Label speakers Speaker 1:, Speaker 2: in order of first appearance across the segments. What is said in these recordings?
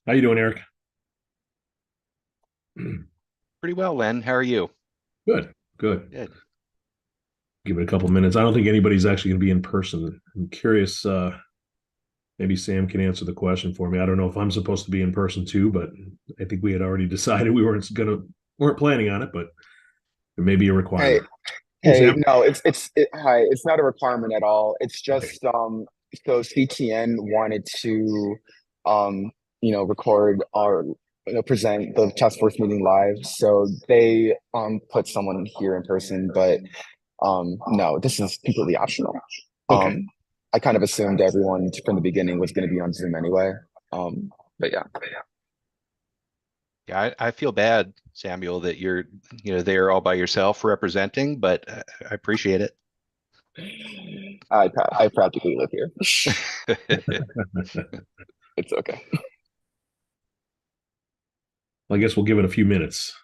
Speaker 1: How you doing, Eric?
Speaker 2: Pretty well, Len. How are you?
Speaker 1: Good, good.
Speaker 2: Good.
Speaker 1: Give it a couple minutes. I don't think anybody's actually going to be in person. I'm curious. Maybe Sam can answer the question for me. I don't know if I'm supposed to be in person too, but I think we had already decided we weren't planning on it, but there may be a
Speaker 3: Hey,
Speaker 1: requirement. Hey,
Speaker 3: hey,
Speaker 1: Sam.
Speaker 3: no, hi, it's not a requirement at all. It's
Speaker 1: Okay.
Speaker 3: just so CTN wanted to um record or present the task force meeting live. So they put someone here in person, but no, this is completely optional.
Speaker 1: Okay.
Speaker 3: Um I kind of assumed everyone from the beginning was going to be on Zoom anyway. But yeah.
Speaker 2: Yeah, I feel bad, Samuel, that you're there all by yourself representing, but I appreciate it.
Speaker 3: I practically live here. It's okay.
Speaker 1: Well, I guess we'll give it a few minutes.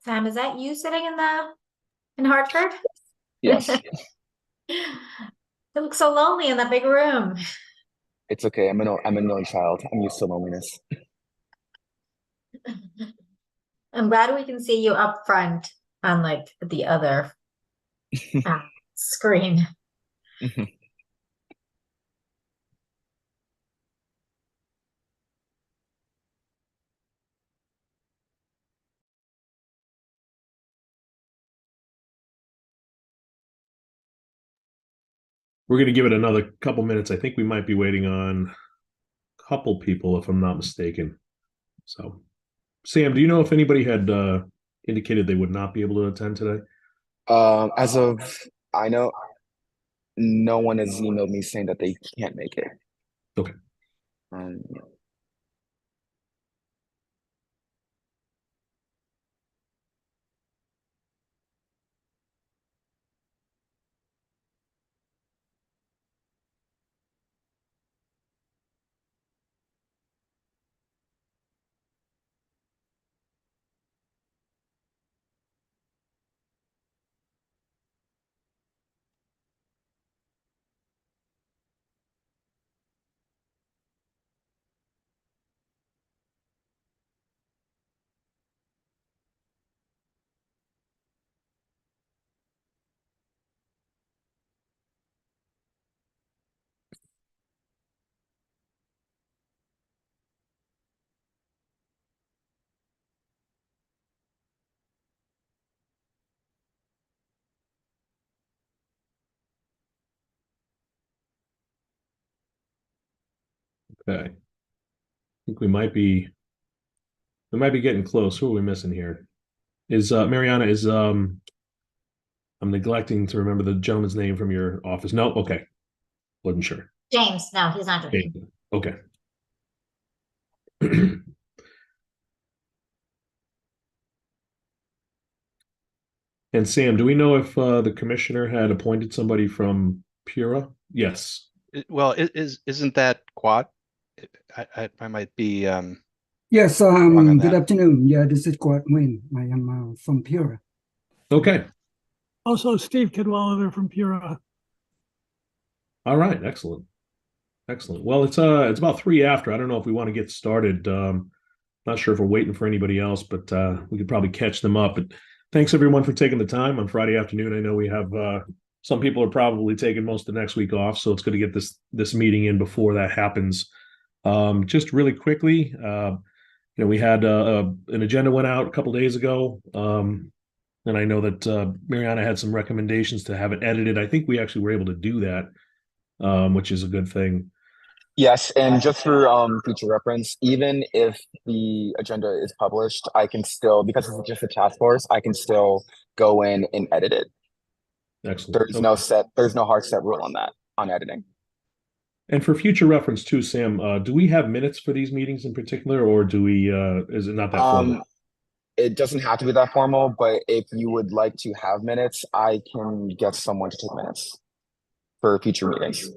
Speaker 4: Sam, is that you sitting in Hartford?
Speaker 3: Yes,
Speaker 4: It looks so lonely in that big room.
Speaker 3: it's okay. I'm an only child. I'm used to loneliness.
Speaker 4: I'm glad we can see you up front on like the other uh, screen.
Speaker 1: We're going to give it another couple minutes. I think we might be waiting on a couple people, if I'm not mistaken. So, Sam, do you know if anybody had indicated they would not be able to attend today?
Speaker 3: As of I know, no one has emailed me saying that they can't make it.
Speaker 1: Okay.
Speaker 3: Um,
Speaker 1: Okay. I think we might be getting close. Who are we missing here? Is Mariana is I'm neglecting to remember the gentleman's name from your office. No, okay. Wasn't sure.
Speaker 4: James, no, he's not
Speaker 1: Okay.
Speaker 4: joining.
Speaker 1: Okay. And Sam, do we know if the commissioner had appointed somebody from Pura? Yes.
Speaker 2: Well, isn't that Quad? I might be
Speaker 5: Yes,
Speaker 2: wrong on
Speaker 5: good
Speaker 2: that.
Speaker 5: afternoon. Yeah, this is Quad Wayne. I am from Pura.
Speaker 1: Okay.
Speaker 6: Also, Steve Cadwallader from Pura.
Speaker 1: All right. Excellent. Excellent. Well, it's about three after. I don't know if we want to get started. Not sure if we're waiting for anybody else, but we could probably catch them up. But thanks everyone for taking the time on Friday afternoon. I know we have some people are probably taking most of next week off, so it's good to get this meeting in before that happens. Just really quickly, we had an agenda went out a couple days ago, and I know that Mariana had some recommendations to have it edited. I think we actually were able to do that, which is a good thing.
Speaker 3: yes, and just for future reference, even if the agenda is published, I can still, because it's just a task force, I can still go in and edit it.
Speaker 1: Excellent. Okay.
Speaker 3: There's no hard set rule on that, on editing.
Speaker 1: And for future reference too, Sam, do we have minutes for these meetings in particular, or is it not that
Speaker 3: Um,
Speaker 1: formal?
Speaker 3: it doesn't have to be that formal, but if you would like to have minutes, I can get someone to take minutes for future meetings.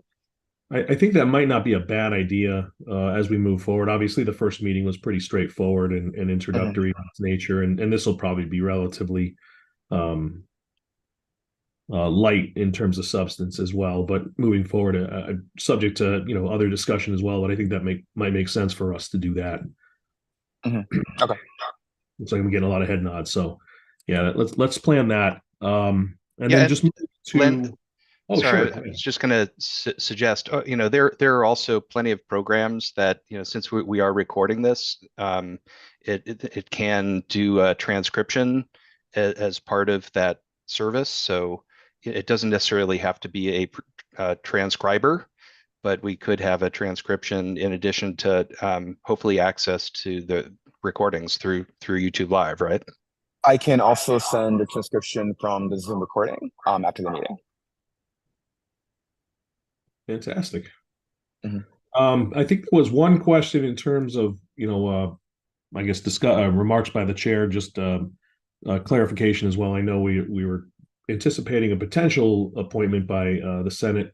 Speaker 1: I think that might not be a bad idea as we move forward. Obviously, the first meeting was pretty straightforward and introductory in its nature, and this will probably be relatively um, light in terms of substance as well. But moving forward, subject to other discussion as well. But I think that might make sense for us to do that.
Speaker 3: Okay.
Speaker 1: Looks like I'm getting a lot of head nods. So yeah, let's plan that. And
Speaker 2: Yeah,
Speaker 1: then
Speaker 2: and
Speaker 1: just move to.
Speaker 2: Len,
Speaker 1: Oh,
Speaker 2: sorry,
Speaker 1: sure.
Speaker 2: I was just going to suggest, there are also plenty of programs that, since we are recording this, it can do a transcription as part of that service. So it doesn't necessarily have to be a transcriber, but we could have a transcription in addition to hopefully access to the recordings through YouTube Live, right?
Speaker 3: I can also send a transcription from the Zoom recording after the meeting.
Speaker 1: Fantastic.
Speaker 3: Mhm.
Speaker 1: I think there was one question in terms of, I guess remarks by the chair, just clarification as well. I know we were anticipating a potential appointment by the Senate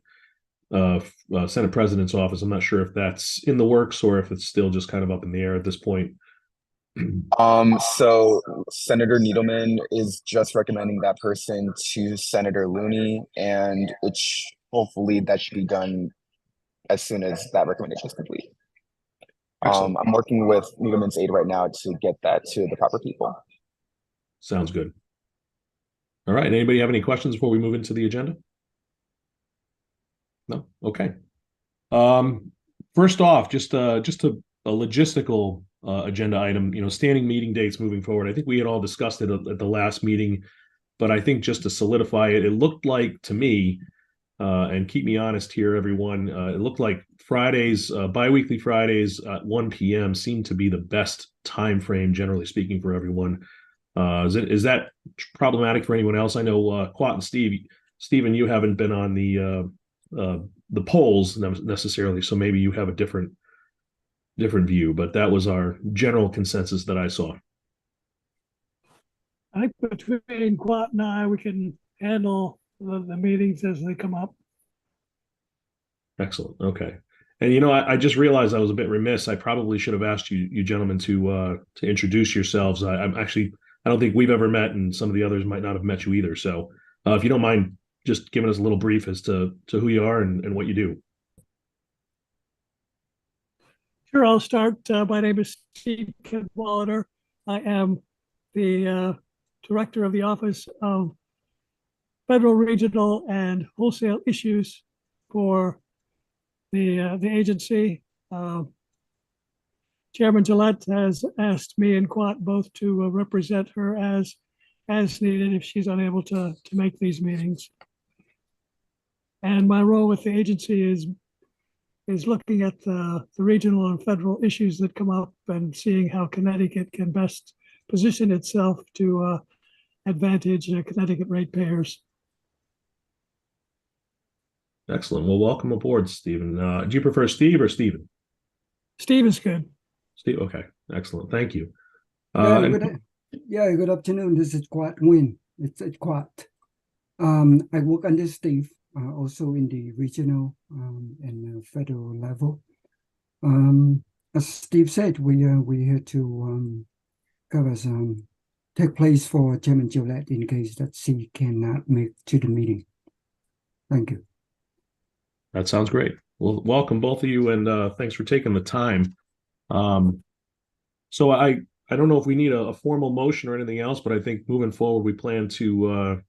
Speaker 1: Senate President's office. I'm not sure if that's in the works or if it's still just kind of up in the air at this point.
Speaker 3: So Senator Needleman is just recommending that person to Senator Looney, and hopefully that should be done as soon as that recommendation is complete.
Speaker 1: Excellent.
Speaker 3: I'm working with Needleman's aide right now to get that to the proper people.
Speaker 1: Sounds good. All right. Anybody have any questions before we move into the agenda? No? Okay. First off, just a logistical agenda item, standing meeting dates moving forward. I think we had all discussed it at the last meeting, but I think just to solidify it, it looked like to me, and keep me honest here, everyone, it looked like Fridays, biweekly Fridays at 1 p.m. seemed to be the best time frame, generally speaking, for everyone. Is that problematic for anyone else? I know Quat and Stephen, you haven't been on the polls necessarily, so maybe you have a different view, but that was our general consensus that I saw.
Speaker 6: I think between Quat and I, we can handle the meetings as they come up.
Speaker 1: Excellent. Okay. And I just realized I was a bit remiss. I probably should have asked you gentlemen to introduce yourselves. I don't think we've ever met, and some of the others might not have met you either. So if you don't mind just giving us a little brief as to who you are and what you do.
Speaker 6: Sure, I'll start. My name is Steve Cadwallader. I am the director of the Office of Federal, Regional, and Wholesale Issues for the agency. Chairman Gillette has asked me and Quat both to represent her as needed if she's unable to make these meetings. And my role with the agency is looking at the regional and federal issues that come up and seeing how Connecticut can best position itself to advantage Connecticut ratepayers.
Speaker 1: Excellent. Well, welcome aboard, Stephen. Do you prefer Steve or Stephen?
Speaker 6: Steve is good.
Speaker 1: Steve. Okay. Excellent. Thank you.
Speaker 5: Good afternoon. This is Quat Nguyen. It's Quat. I work under Steve, also in the regional and federal level. As Steve said, we're here to cover some take place for Chairman Gillette in case that she cannot make to the meeting. Thank you.
Speaker 1: That sounds great. Well, welcome both of you, and thanks for taking the time. So I don't know if we need a formal motion or anything else, but I think moving forward, we plan to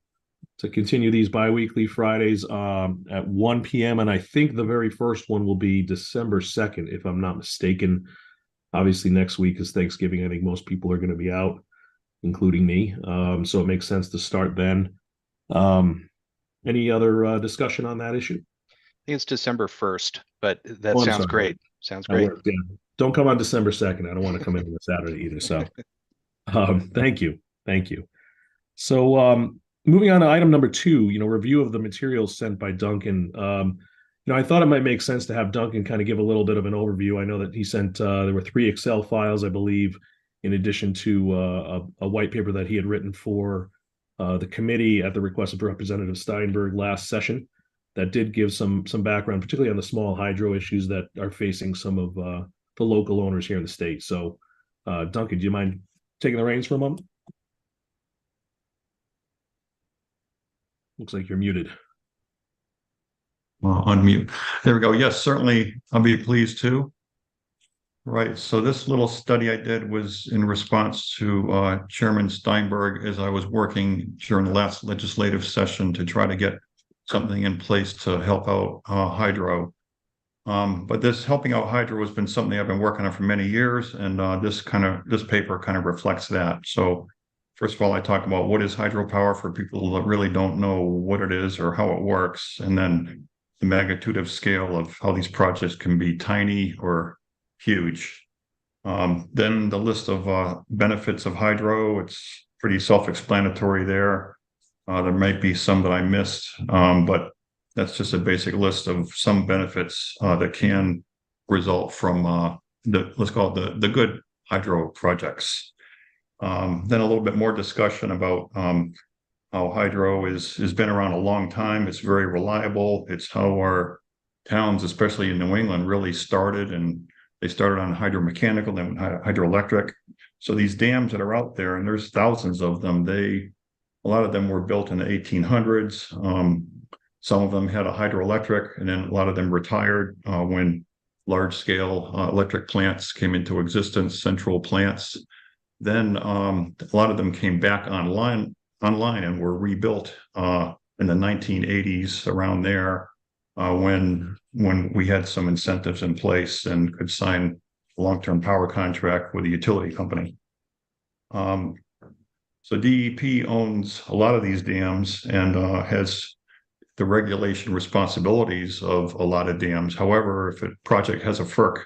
Speaker 1: continue these biweekly Fridays at 1 p.m. And I think the very first one will be December 2nd, if I'm not mistaken. Obviously, next week is Thanksgiving. I think most people are going to be out, including me. So it makes sense to start then. Any other discussion on that issue?
Speaker 2: I think it's December 1st, but that sounds great. Sounds great.
Speaker 1: Yeah. Don't come on December 2nd. I don't want to come in on a Saturday either. So thank you. Thank you. So moving on to item number 2, review of the materials sent by Duncan. I thought it might make sense to have Duncan kind of give a little bit of an overview. I know that he sent, there were 3 Excel files, I believe, in addition to a white paper that he had written for the committee at the request of Representative Steinberg last session that did give some background, particularly on the small hydro issues that are facing some of the local owners here in the state. So, Duncan, do you mind taking the reins for a moment? Looks like you're muted.
Speaker 7: Unmute. There we go. Yes, certainly. I'll be pleased to. Right. So this little study I did was in response to Chairman Steinberg as I was working during the last legislative session to try to get something in place to help out hydro. But this helping out hydro has been something I've been working on for many years, and this paper kind of reflects that. So first of all, I talk about what is hydropower for people that really don't know what it is or how it works, and then the magnitude of scale of how these projects can be tiny or huge. Then the list of benefits of hydro, it's pretty self-explanatory there. There might be some that I missed, but that's just a basic list of some benefits that can result from let's call it the good hydro projects. Then a little bit more discussion about how hydro has been around a long time. It's very reliable. It's how our towns, especially in New England, really started, and they started on hydromechanical, then hydroelectric. So these dams that are out there, and there's thousands of them, a lot of them were built in the 1800s. Some of them had a hydroelectric, and then a lot of them retired when large-scale electric plants came into existence, central plants. Then a lot of them came back online and were rebuilt in the 1980s, around there, when we had some incentives in place and could sign a long-term power contract with a utility company. So DEP owns a lot of these dams and has the regulation responsibilities of a lot of dams. However, if a project has a FERC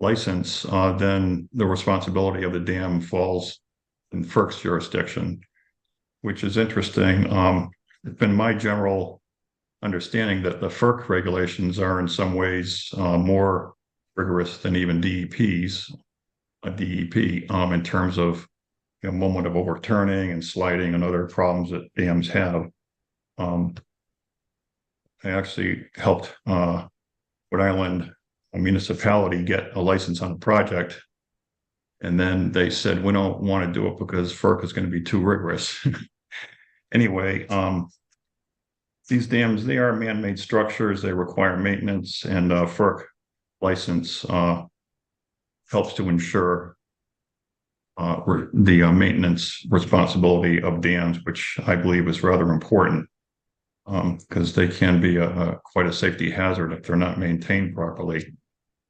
Speaker 7: license, then the responsibility of the dam falls in FERC's jurisdiction, which is interesting. It's been my general understanding that the FERC regulations are in some ways more rigorous than even DEP's, DEP, in terms of moment of overturning and sliding and other problems that dams have. I actually helped Rhode Island municipality get a license on a project, and then they said, we don't want to do it because FERC is going to be too rigorous. Anyway, these dams, they are man-made structures. They require maintenance, and FERC license helps to ensure the maintenance responsibility of dams, which I believe is rather important, because they can be quite a safety hazard if they're not maintained properly.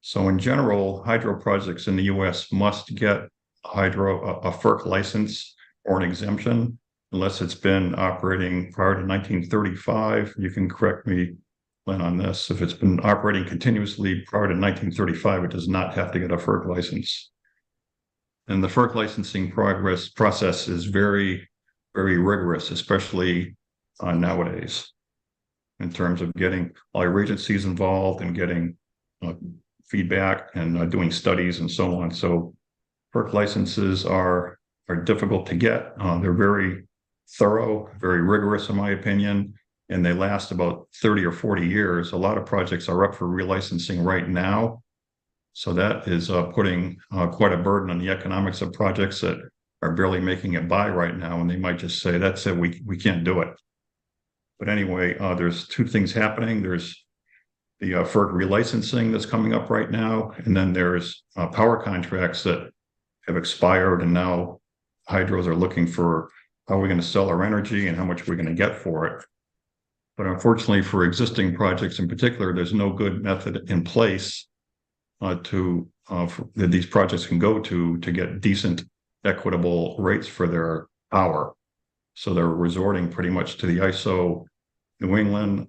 Speaker 7: So in general, hydro projects in the U.S. must get a FERC license or an exemption, unless it's been operating prior to 1935. You can correct me, Glenn, on this. If it's been operating continuously prior to 1935, it does not have to get a FERC license. And the FERC licensing process is very, very rigorous, especially nowadays, in terms of getting all your agencies involved and getting feedback and doing studies and so on. So FERC licenses are difficult to get. They're very thorough, very rigorous, in my opinion, and they last about 30 or 40 years. A lot of projects are up for relicensing right now. So that is putting quite a burden on the economics of projects that are barely making it by right now. And they might just say, that's it, we can't do it. But anyway, there's two things happening. There's the FERC relicensing that's coming up right now. And then there's power contracts that have expired. And now hydros are looking for how are we going to sell our energy and how much we're going to get for it. But unfortunately, for existing projects in particular, there's no good method in place that these projects can go to get decent, equitable rates for their power. So they're resorting pretty much to the ISO New England,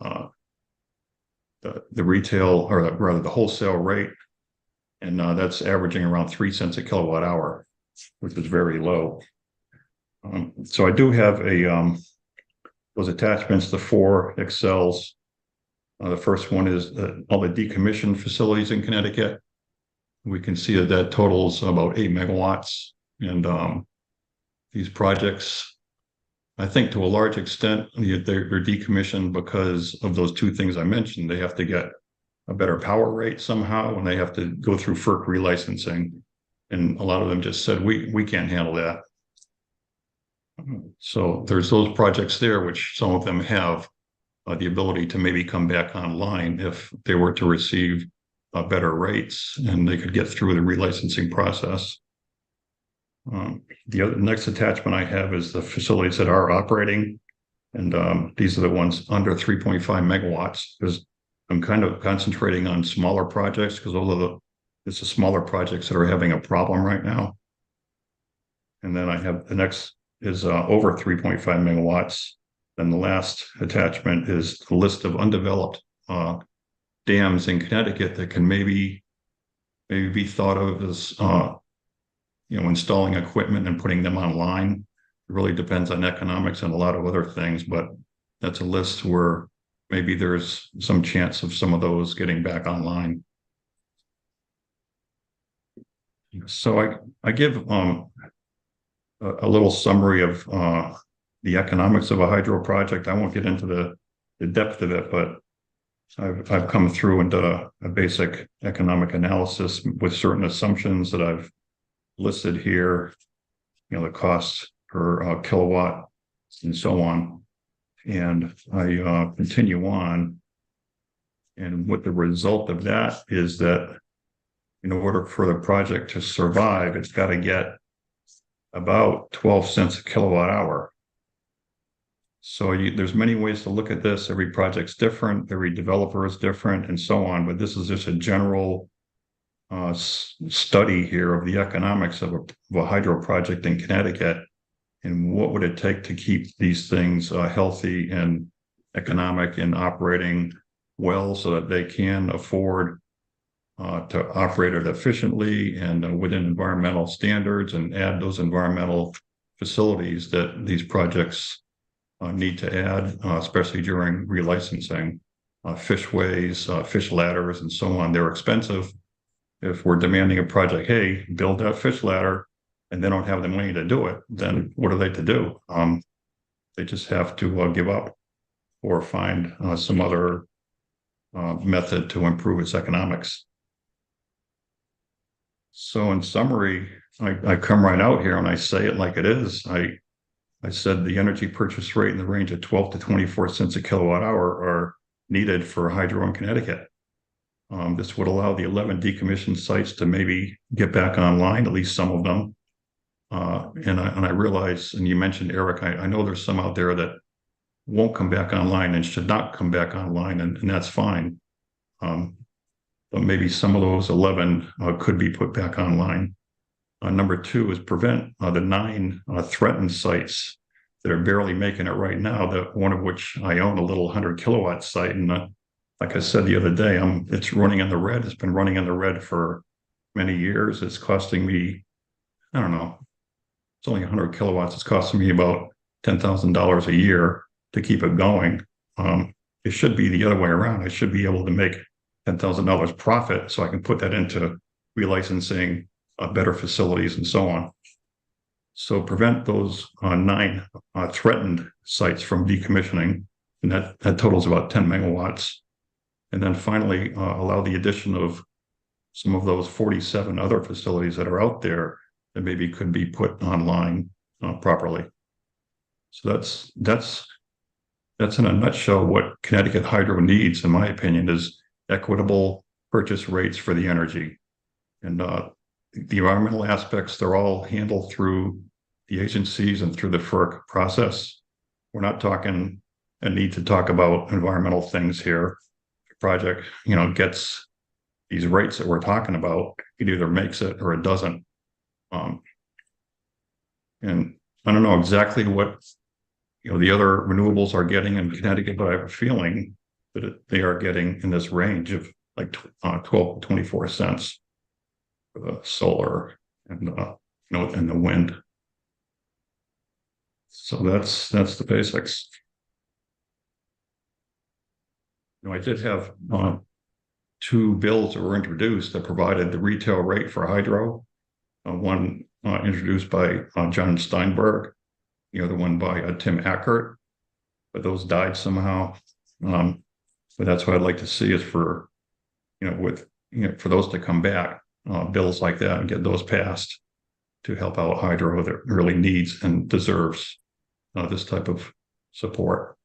Speaker 7: the retail, or rather the wholesale rate, and that's averaging around 3 cents a kilowatt hour, which is very low. So I do have those attachments, the 4 Excels. The first one is all the decommissioned facilities in Connecticut. We can see that totals about 8 megawatts And these projects, I think to a large extent, they're decommissioned because of those two things I mentioned. They have to get a better power rate somehow, and they have to go through FERC relicensing. And a lot of them just said, we can't handle that. So there's those projects there, which some of them have the ability to maybe come back online if they were to receive better rates and they could get through the relicensing process. The next attachment I have is the facilities that are operating. And these are the ones under 3.5 megawatts, because I'm kind of concentrating on smaller projects, because it's the smaller projects that are having a problem right now. And then I have the next is over 3.5 megawatts. And the last attachment is the list of undeveloped dams in Connecticut that can maybe be thought of as installing equipment and putting them online. It really depends on economics and a lot of other things, but that's a list where maybe there's some chance of some of those getting back online. So I give a little summary of the economics of a hydro project. I won't get into the depth of it, but I've come through and done a basic economic analysis with certain assumptions that I've listed here, the costs per kilowatt and so on. And I continue on. And what the result of that is that in order for the project to survive, it's got to get about 12 cents a kilowatt hour. So there's many ways to look at this. Every project's different, every developer is different, and so on. But this is just a general study here of the economics of a hydro project in Connecticut, and what would it take to keep these things healthy and economic and operating well, so that they can afford to operate it efficiently and within environmental standards, and add those environmental facilities that these projects need to add, especially during relicensing. Fishways, fish ladders, and so on. They're expensive. If we're demanding a project, hey, build that fish ladder, and they don't have the money to do it, then what are they to do? They just have to give up or find some other method to improve its economics. So in summary, I come right out here and I say it like it is. I said the energy purchase rate in the range of 12 to 24 cents a kilowatt hour are needed for hydro in Connecticut. This would allow the 11 decommissioned sites to maybe get back online, at least some of them. And I realize, and you mentioned, Eric, I know there's some out there that won't come back online and should not come back online, and that's fine. But maybe some of those 11 could be put back online. Number two is prevent the 9 threatened sites that are barely making it right now, that one of which I own, a little 100 kilowatt site. And like I said the other day, it's running in the red. It's been running in the red for many years. It's costing me, I don't know, it's only 100 kilowatts. It's costing me about $10,000 a year to keep it going. It should be the other way around. I should be able to make $10,000 profit so I can put that into relicensing better facilities and so on. So prevent those 9 threatened sites from decommissioning, and that totals about 10 megawatts. And then finally, allow the addition of some of those 47 other facilities that are out there that maybe could be put online properly. So that's in a nutshell what Connecticut Hydro needs, in my opinion, is equitable purchase rates for the energy. And the environmental aspects, they're all handled through the agencies and through the FERC process. We're not talking a need to talk about environmental things here. The project, gets these rates that we're talking about, it either makes it or it doesn't. And I don't know exactly what the other renewables are getting in Connecticut, but I have a feeling that they are getting in this range of like 12 to 24 cents for the solar and and the wind. So that's the basics. I did have 2 bills that were introduced that provided the retail rate for hydro. one introduced by John Steinberg, the other one by Tim Ackert, but those died somehow. But that's what I'd like to see is for, for those to come back, bills like that and get those passed to help out hydro that really needs and deserves this type of support.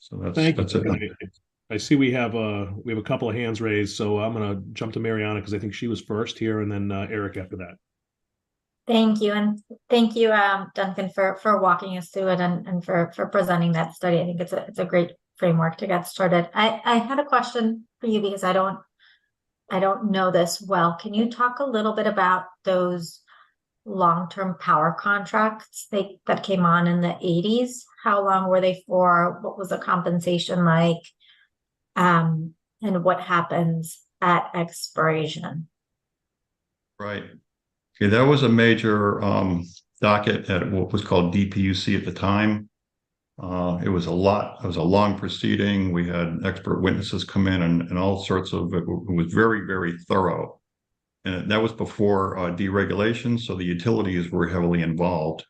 Speaker 7: So
Speaker 1: Thank
Speaker 7: that's
Speaker 1: you.
Speaker 7: it.
Speaker 1: I see we have a couple of hands raised, so I'm going to jump to Mariana because I think she was first here, and then Eric after that.
Speaker 4: Thank you, and thank you, Duncan, for walking us through it and for presenting that study. I think it's a great framework to get started. I had a question for you because I don't know this well. Can you talk a little bit about those long-term power contracts that came on in the 80s? How long were they for? What was the compensation like? And what happens at expiration?
Speaker 7: Right. Okay, that was a major docket at what was called DPUC at the time. It was a long proceeding. We had expert witnesses come in and all sorts of, it was very, very thorough. And that was before deregulation, so the utilities were heavily involved.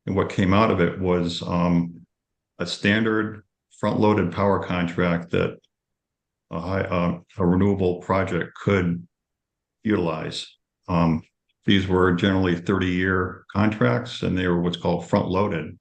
Speaker 7: And what came out of it was a standard front-loaded power contract that a renewable project could utilize. These were generally 30-year contracts, and they were what's called front-loaded.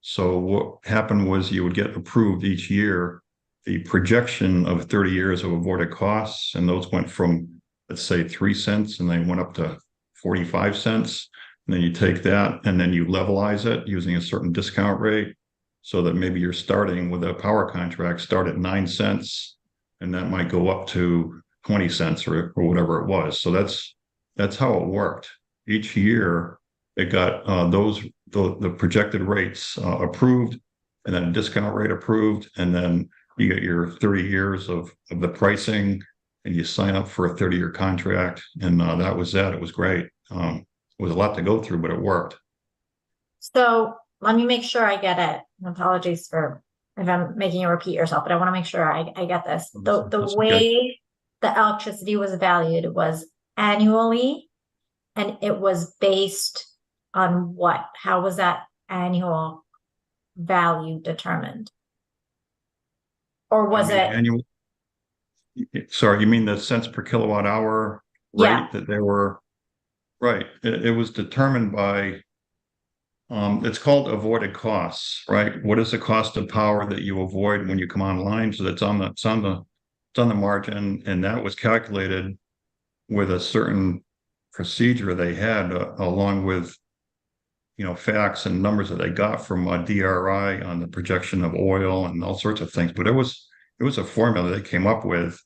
Speaker 7: So what happened was you would get approved each year the projection of 30 years of avoided costs, and those went from, let's say, 3 cents, and they went up to 45 cents. And then you take that and then you levelize it using a certain discount rate, so that maybe you're starting with a power contract, start at 9 cents, and that might go up to 20 cents or whatever it was. So that's how it worked. Each year, it got the projected rates approved, and then a discount rate approved, and then you get your 30 years of the pricing, and you sign up for a 30-year contract, and that was that. It was great. It was a lot to go through, but it worked.
Speaker 4: So let me make sure I get it. Apologies for if I'm making you repeat yourself, but I want to make sure I get this. The way the electricity was valued was annually, and it was based on what? How was that annual value determined? Or was it
Speaker 7: annual? Sorry, you mean the cents per kilowatt hour rate that they were? Right. It was determined by, it's called avoided costs, right? What is the cost of power that you avoid when you come online? So that's on the margin, and that was calculated with a certain procedure they had, along with, facts and numbers that they got from DRI on the projection of oil and all sorts of things. But it was a formula they came up with,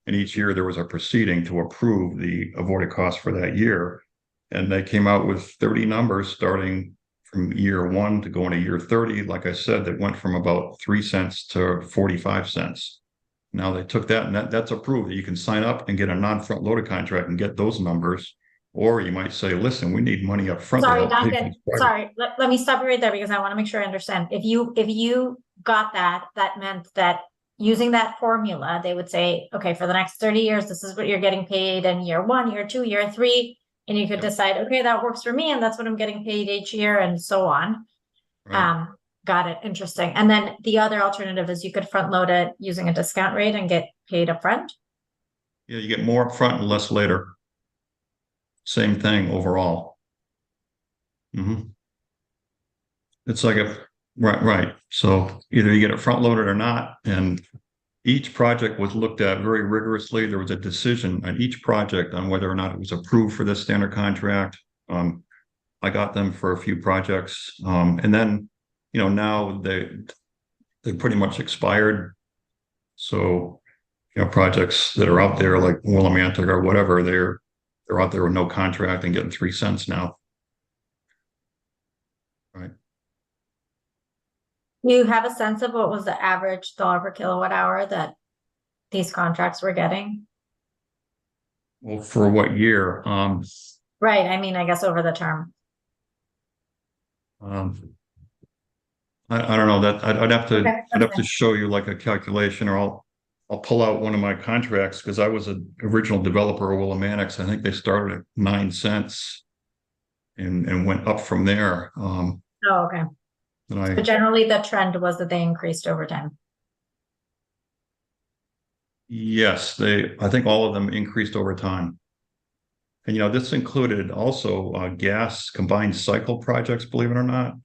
Speaker 7: and each year there was a proceeding to approve the avoided cost for that year. And they came out with 30 numbers starting from year 1 to go into year 30. Like I said, that went from about 3 cents to 45 cents. Now they took that, and that's approved. You can sign up and get a non-front loaded contract and get those numbers. Or you might say, listen, we need money up front.
Speaker 4: Sorry, Duncan. Sorry, let me stop you right there because I want to make sure I understand. If you got that meant that using that formula, they would say, okay, for the next 30 years, this is what you're getting paid in year 1, year 2, year 3. And you could decide, okay, that works for me, and that's what I'm getting paid each year, and so on. Right. Got it. Interesting. And then the other alternative is you could front load it using a discount rate and get paid upfront.
Speaker 7: Yeah, you get more upfront and less later. Same thing overall. It's like right. So either you get it front loaded or not, and each project was looked at very rigorously. There was a decision on each project on whether or not it was approved for this standard contract. I got them for a few projects, and then now they pretty much expired. So projects that are out there like Willimantic or whatever, they're out there with no contract and getting 3 cents now. Right.
Speaker 4: Do you have a sense of what was the average dollar per kilowatt hour that these contracts were getting?
Speaker 7: Well, for what year?
Speaker 4: Right. I mean, I guess over the term.
Speaker 7: I don't know that I'd have to show you like a calculation, or I'll pull out one of my contracts because I was an original developer of Willimantic. I think they started at 9 cents and went up from there.
Speaker 4: Oh, okay.
Speaker 7: And
Speaker 4: But generally the trend was that they increased over time.
Speaker 7: yes, I think all of them increased over time. And, this included also gas combined cycle projects, believe it or not.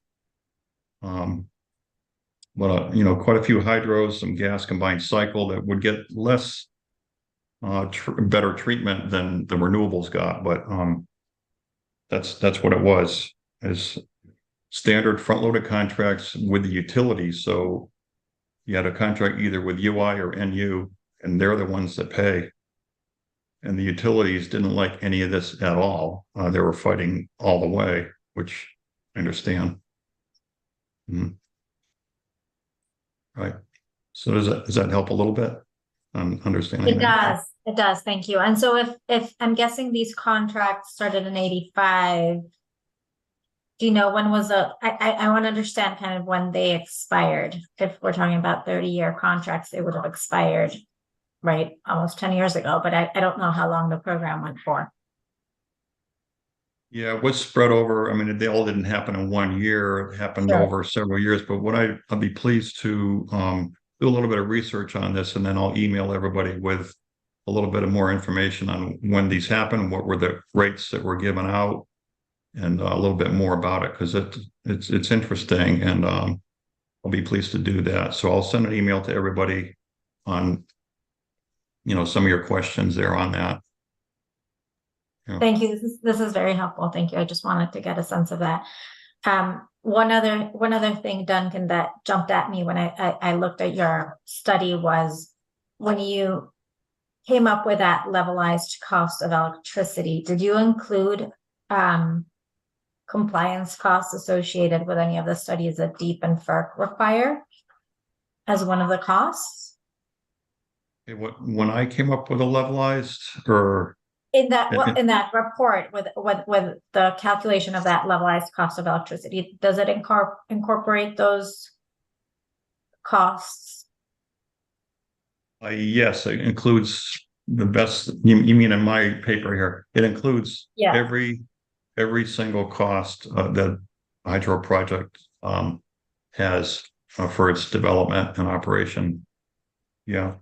Speaker 7: But, quite a few hydros, some gas combined cycle that would get less, better treatment than the renewables got. But that's what it was, is standard front-loaded contracts with the utilities. So you had a contract either with UI or NU, and they're the ones that pay. And the utilities didn't like any of this at all. They were fighting all the way, which I understand. Right. So does that help a little bit on understanding that?
Speaker 4: It does. Thank you. And so if I'm guessing these contracts started in 85, do you know when was I want to understand kind of when they expired. If we're talking about 30-year contracts, they would have expired, right, almost 10 years ago, but I don't know how long the program went for.
Speaker 7: Yeah, it was spread over. I mean, they all didn't happen in 1 year. It happened
Speaker 4: Sure.
Speaker 7: over several years. But I'll be pleased to do a little bit of research on this, and then I'll email everybody with a little bit of more information on when these happened, what were the rates that were given out, and a little bit more about it, because it's interesting, and I'll be pleased to do that. So I'll send an email to everybody on some of your questions there on that. Yeah.
Speaker 4: Thank you. This is very helpful. Thank you. I just wanted to get a sense of that. One other thing, Duncan, that jumped at me when I looked at your study was when you came up with that levelized cost of electricity, did you include compliance costs associated with any of the studies that DEEP and FERC require as one of the costs?
Speaker 7: When I came up with a levelized, or
Speaker 4: in that report with the calculation of that levelized cost of electricity, does it incorporate those costs?
Speaker 7: Yes, it includes the best. You mean in my paper here? It includes every single cost that hydro project has for its development and operation. Yeah.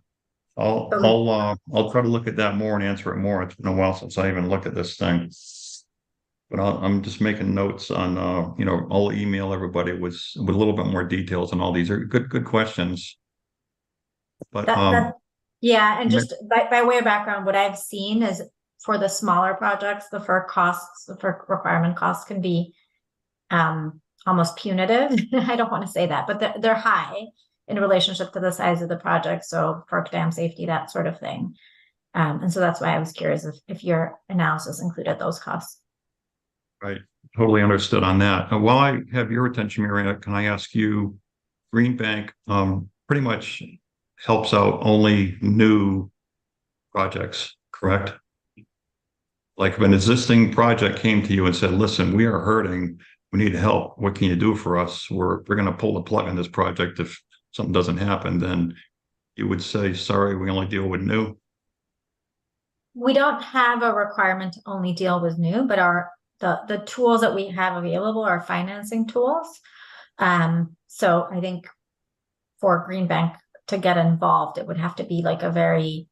Speaker 7: I'll try to look at that more and answer it more. It's been a while since I even looked at this thing, but I'm just making notes on. I'll email everybody with a little bit more details, and all these are good questions. But
Speaker 4: yeah, and just by way of background, what I've seen is for the smaller projects, the FERC requirement costs can be almost punitive. I don't want to say that, but they're high in relationship to the size of the project. So FERC dam safety, that sort of thing. And so that's why I was curious if your analysis included those costs.
Speaker 7: Right. Totally understood on that. While I have your attention, Maria, can I ask you, Green Bank pretty much helps out only new projects, correct? Like if an existing project came to you and said, listen, we are hurting, we need help, what can you do for us? We're going to pull the plug on this project if something doesn't happen, then you would say, sorry, we only deal with new?
Speaker 4: We don't have a requirement to only deal with new, but the tools that we have available are financing tools. So I think for Green Bank to get involved, it would have to be like we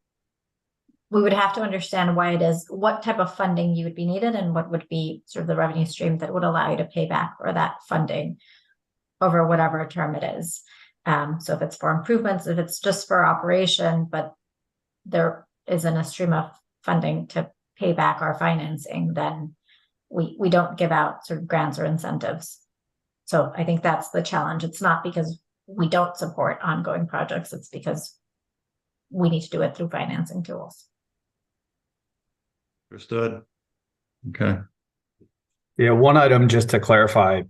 Speaker 4: would have to understand why it is, what type of funding you would be needed, and what would be sort of the revenue stream that would allow you to pay back for that funding over whatever term it is. So if it's for improvements, if it's just for operation, but there isn't a stream of funding to pay back our financing, then we don't give out sort of grants or incentives. So I think that's the challenge. It's not because we don't support ongoing projects, it's because we need to do it through financing tools.
Speaker 7: Understood. Okay.
Speaker 8: Yeah, one item just to clarify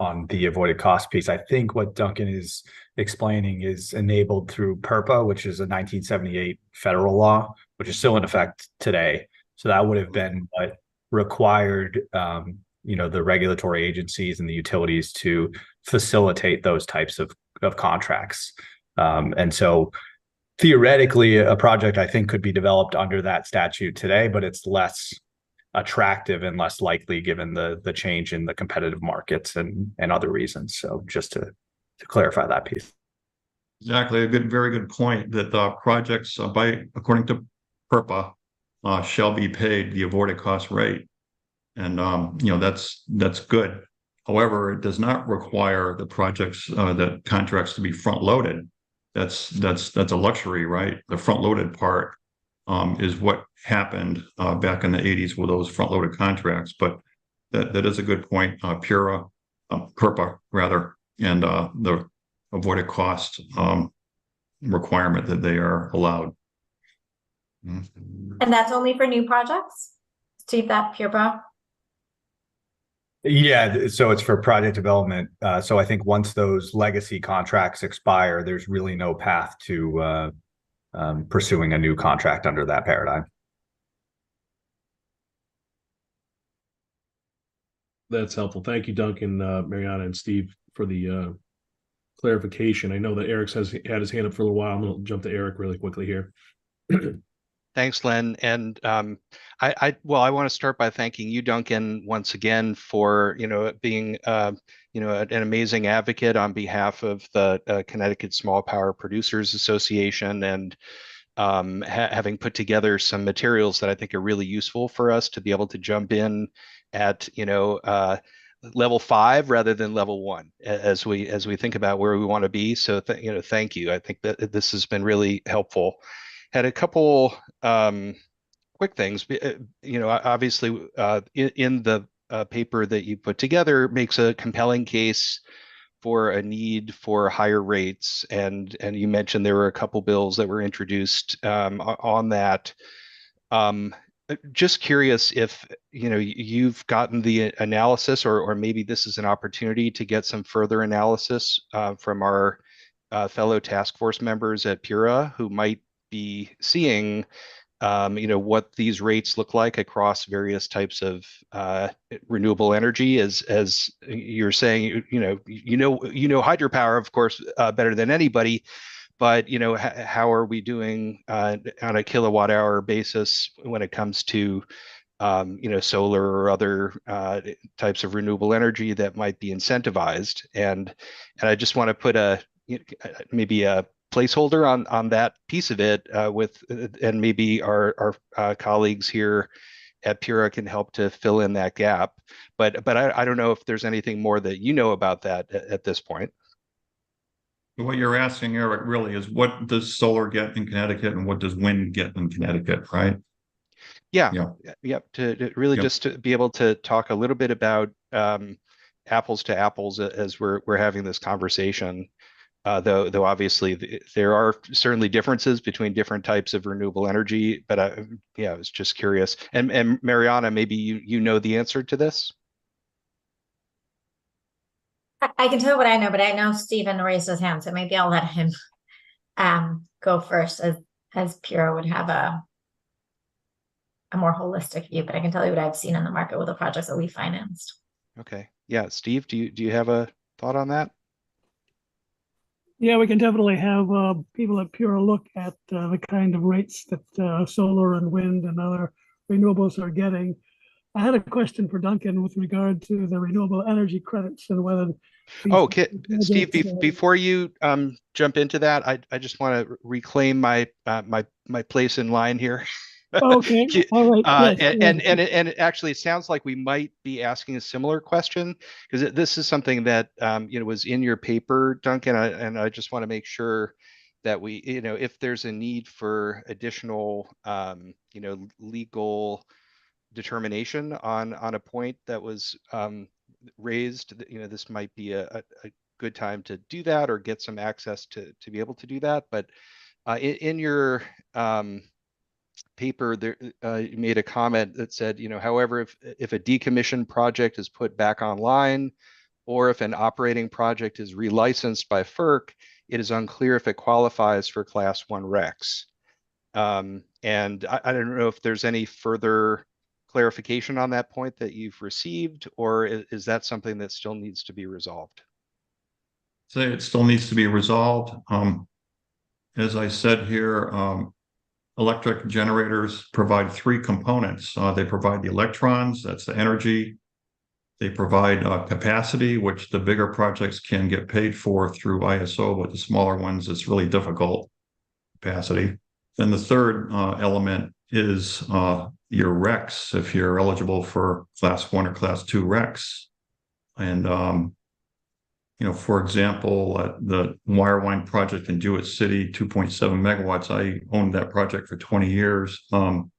Speaker 8: on the avoided cost piece. I think what Duncan is explaining is enabled through PURPA, which is a 1978 federal law, which is still in effect today. So that would have been what required the regulatory agencies and the utilities to facilitate those types of contracts. And so theoretically, a project I think could be developed under that statute today, but it's less attractive and less likely given the change in the competitive markets and other reasons. So just to clarify that piece.
Speaker 7: Exactly, very good point that projects according to PURPA shall be paid the avoided cost rate, and that's good. However, it does not require the projects the contracts to be front loaded. That's a luxury, right? The front loaded part is what happened back in the 80s with those front loaded contracts. But that is a good point. PURPA rather, and the avoided cost requirement that they are allowed.
Speaker 4: And that's only for new projects? Steve, that PURPA?
Speaker 8: Yeah, so it's for project development. So I think once those legacy contracts expire, there's really no path to pursuing a new contract under that paradigm.
Speaker 1: That's helpful. Thank you, Duncan, Mariana, and Steve, for the clarification. I know that Eric's had his hand up for a little while. I'm going to jump to Eric really quickly here.
Speaker 2: Thanks, Len. And I want to start by thanking you, Duncan, once again for being an amazing advocate on behalf of the Connecticut Small Power Producers Association, and having put together some materials that I think are really useful for us to be able to jump in at level 5 rather than level 1 as we think about where we want to be. So thank you. I think that this has been really helpful. Had a couple quick things. Obviously, in the paper that you put together makes a compelling case for a need for higher rates, and you mentioned there were a couple bills that were introduced on that. Just curious if you've gotten the analysis, or maybe this is an opportunity to get some further analysis from our fellow task force members at PURA who might be seeing what these rates look like across various types of renewable energy. As you're saying, hydropower, of course, better than anybody, but how are we doing on a kilowatt hour basis when it comes to solar or other types of renewable energy that might be incentivized? And I just want to put maybe a placeholder on that piece of it and maybe our colleagues here at PURA can help to fill in that gap. But I don't know if there's anything more that you know about that at this point.
Speaker 7: What you're asking, Eric, really is what does solar get in Connecticut and what does wind get in Connecticut, right?
Speaker 2: Yeah. To really just to be able to talk a little bit about apples to apples as we're having this conversation. Though obviously there are certainly differences between different types of renewable energy, but I was just curious. And Mariana, maybe you know the answer to this.
Speaker 4: I can tell you what I know, but I know Stephen raised his hand, so maybe I'll let him go first, as PURA would have a more holistic view. But I can tell you what I've seen in the market with the projects that we financed.
Speaker 2: Okay. Yeah, Steve, do you have a thought on that?
Speaker 6: Yeah, we can definitely have people at PURA look at the kind of rates that solar and wind and other renewables are getting. I had a question for Duncan with regard to the renewable energy credits and whether.
Speaker 2: Steve, before you jump into that, I just want to reclaim my place in line here.
Speaker 6: Okay. All right. Yes,
Speaker 2: and actually, it sounds like we might be asking a similar question, because this is something that was in your paper, Duncan, and I just want to make sure that we, if there's a need for additional, legal determination on a point that was raised, this might be a good time to do that or get some access to be able to do that. But in your paper there, you made a comment that said, however, if a decommissioned project is put back online, or if an operating project is relicensed by FERC, it is unclear if it qualifies for Class 1 RECs. And I don't know if there's any further clarification on that point that you've received, or is that something that still needs to be resolved?
Speaker 7: So it still needs to be resolved. as I said here, electric generators provide three components. They provide the electrons, that's the energy. They provide capacity, which the bigger projects can get paid for through ISO, but the smaller ones, it's really difficult capacity. Then the third element is your RECs, if you're eligible for class 1 or class 2 RECs. And, for example, the Wireline project in Jewett City, 2.7 megawatts, I owned that project for 20 years. And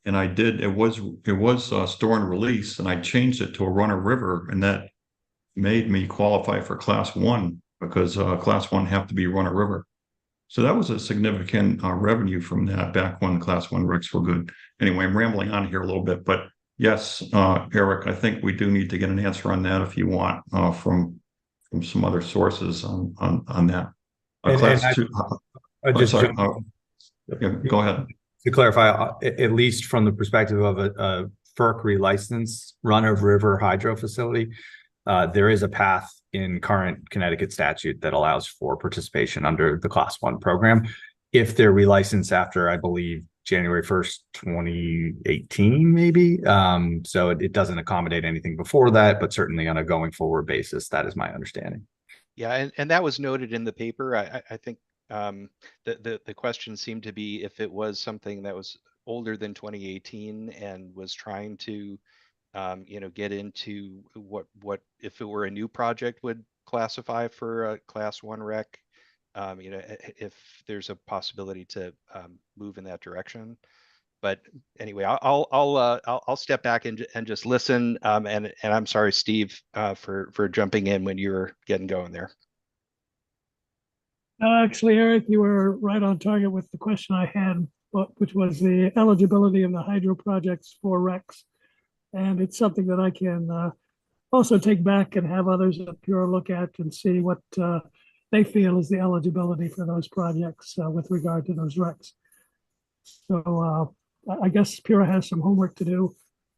Speaker 7: it was store and release, and I changed it to a run of river, and that made me qualify for class 1 because class 1 have to be run of river. So that was a significant revenue from that back when class 1 RECs were good. Anyway, I'm rambling on here a little bit, but yes, Eric, I think we do need to get an answer on that if you want from some other sources on that. Class 2. Sorry. Yeah, go ahead.
Speaker 8: To clarify, at least from the perspective of a FERC relicensed run-of-river hydro facility, there is a path in current Connecticut statute that allows for participation under the Class 1 program if they're relicensed after, I believe, January 1st, 2018, maybe. So it doesn't accommodate anything before that, but certainly on a going forward basis, that is my understanding.
Speaker 2: Yeah, and that was noted in the paper. I think the question seemed to be if it was something that was older than 2018 and was trying to get into what if it were a new project would classify for a class 1 REC, if there's a possibility to move in that direction. But anyway, I'll step back and just listen. And I'm sorry, Steve, for jumping in when you were getting going there.
Speaker 6: Actually, Eric, you were right on target with the question I had, which was the eligibility of the hydro projects for RECs. And it's something that I can also take back and have others at Pure look at and see what they feel is the eligibility for those projects with regard to those RECs. So I guess Pure has some homework to do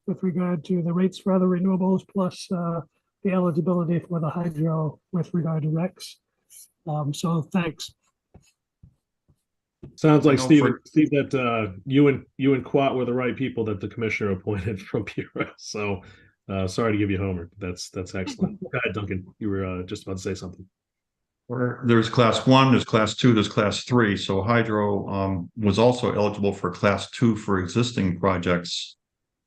Speaker 6: with regard to the rates for other renewables, plus the eligibility for the hydro with regard to RECs. So thanks.
Speaker 1: Sounds like Steve, that you and Quat were the right people that the commissioner appointed from Pura. So sorry to give you homework. That's excellent. Go ahead, Duncan. You were just about to say something.
Speaker 7: There's class 1, there's class 2, there's class 3. So hydro was also eligible for class 2 for existing projects.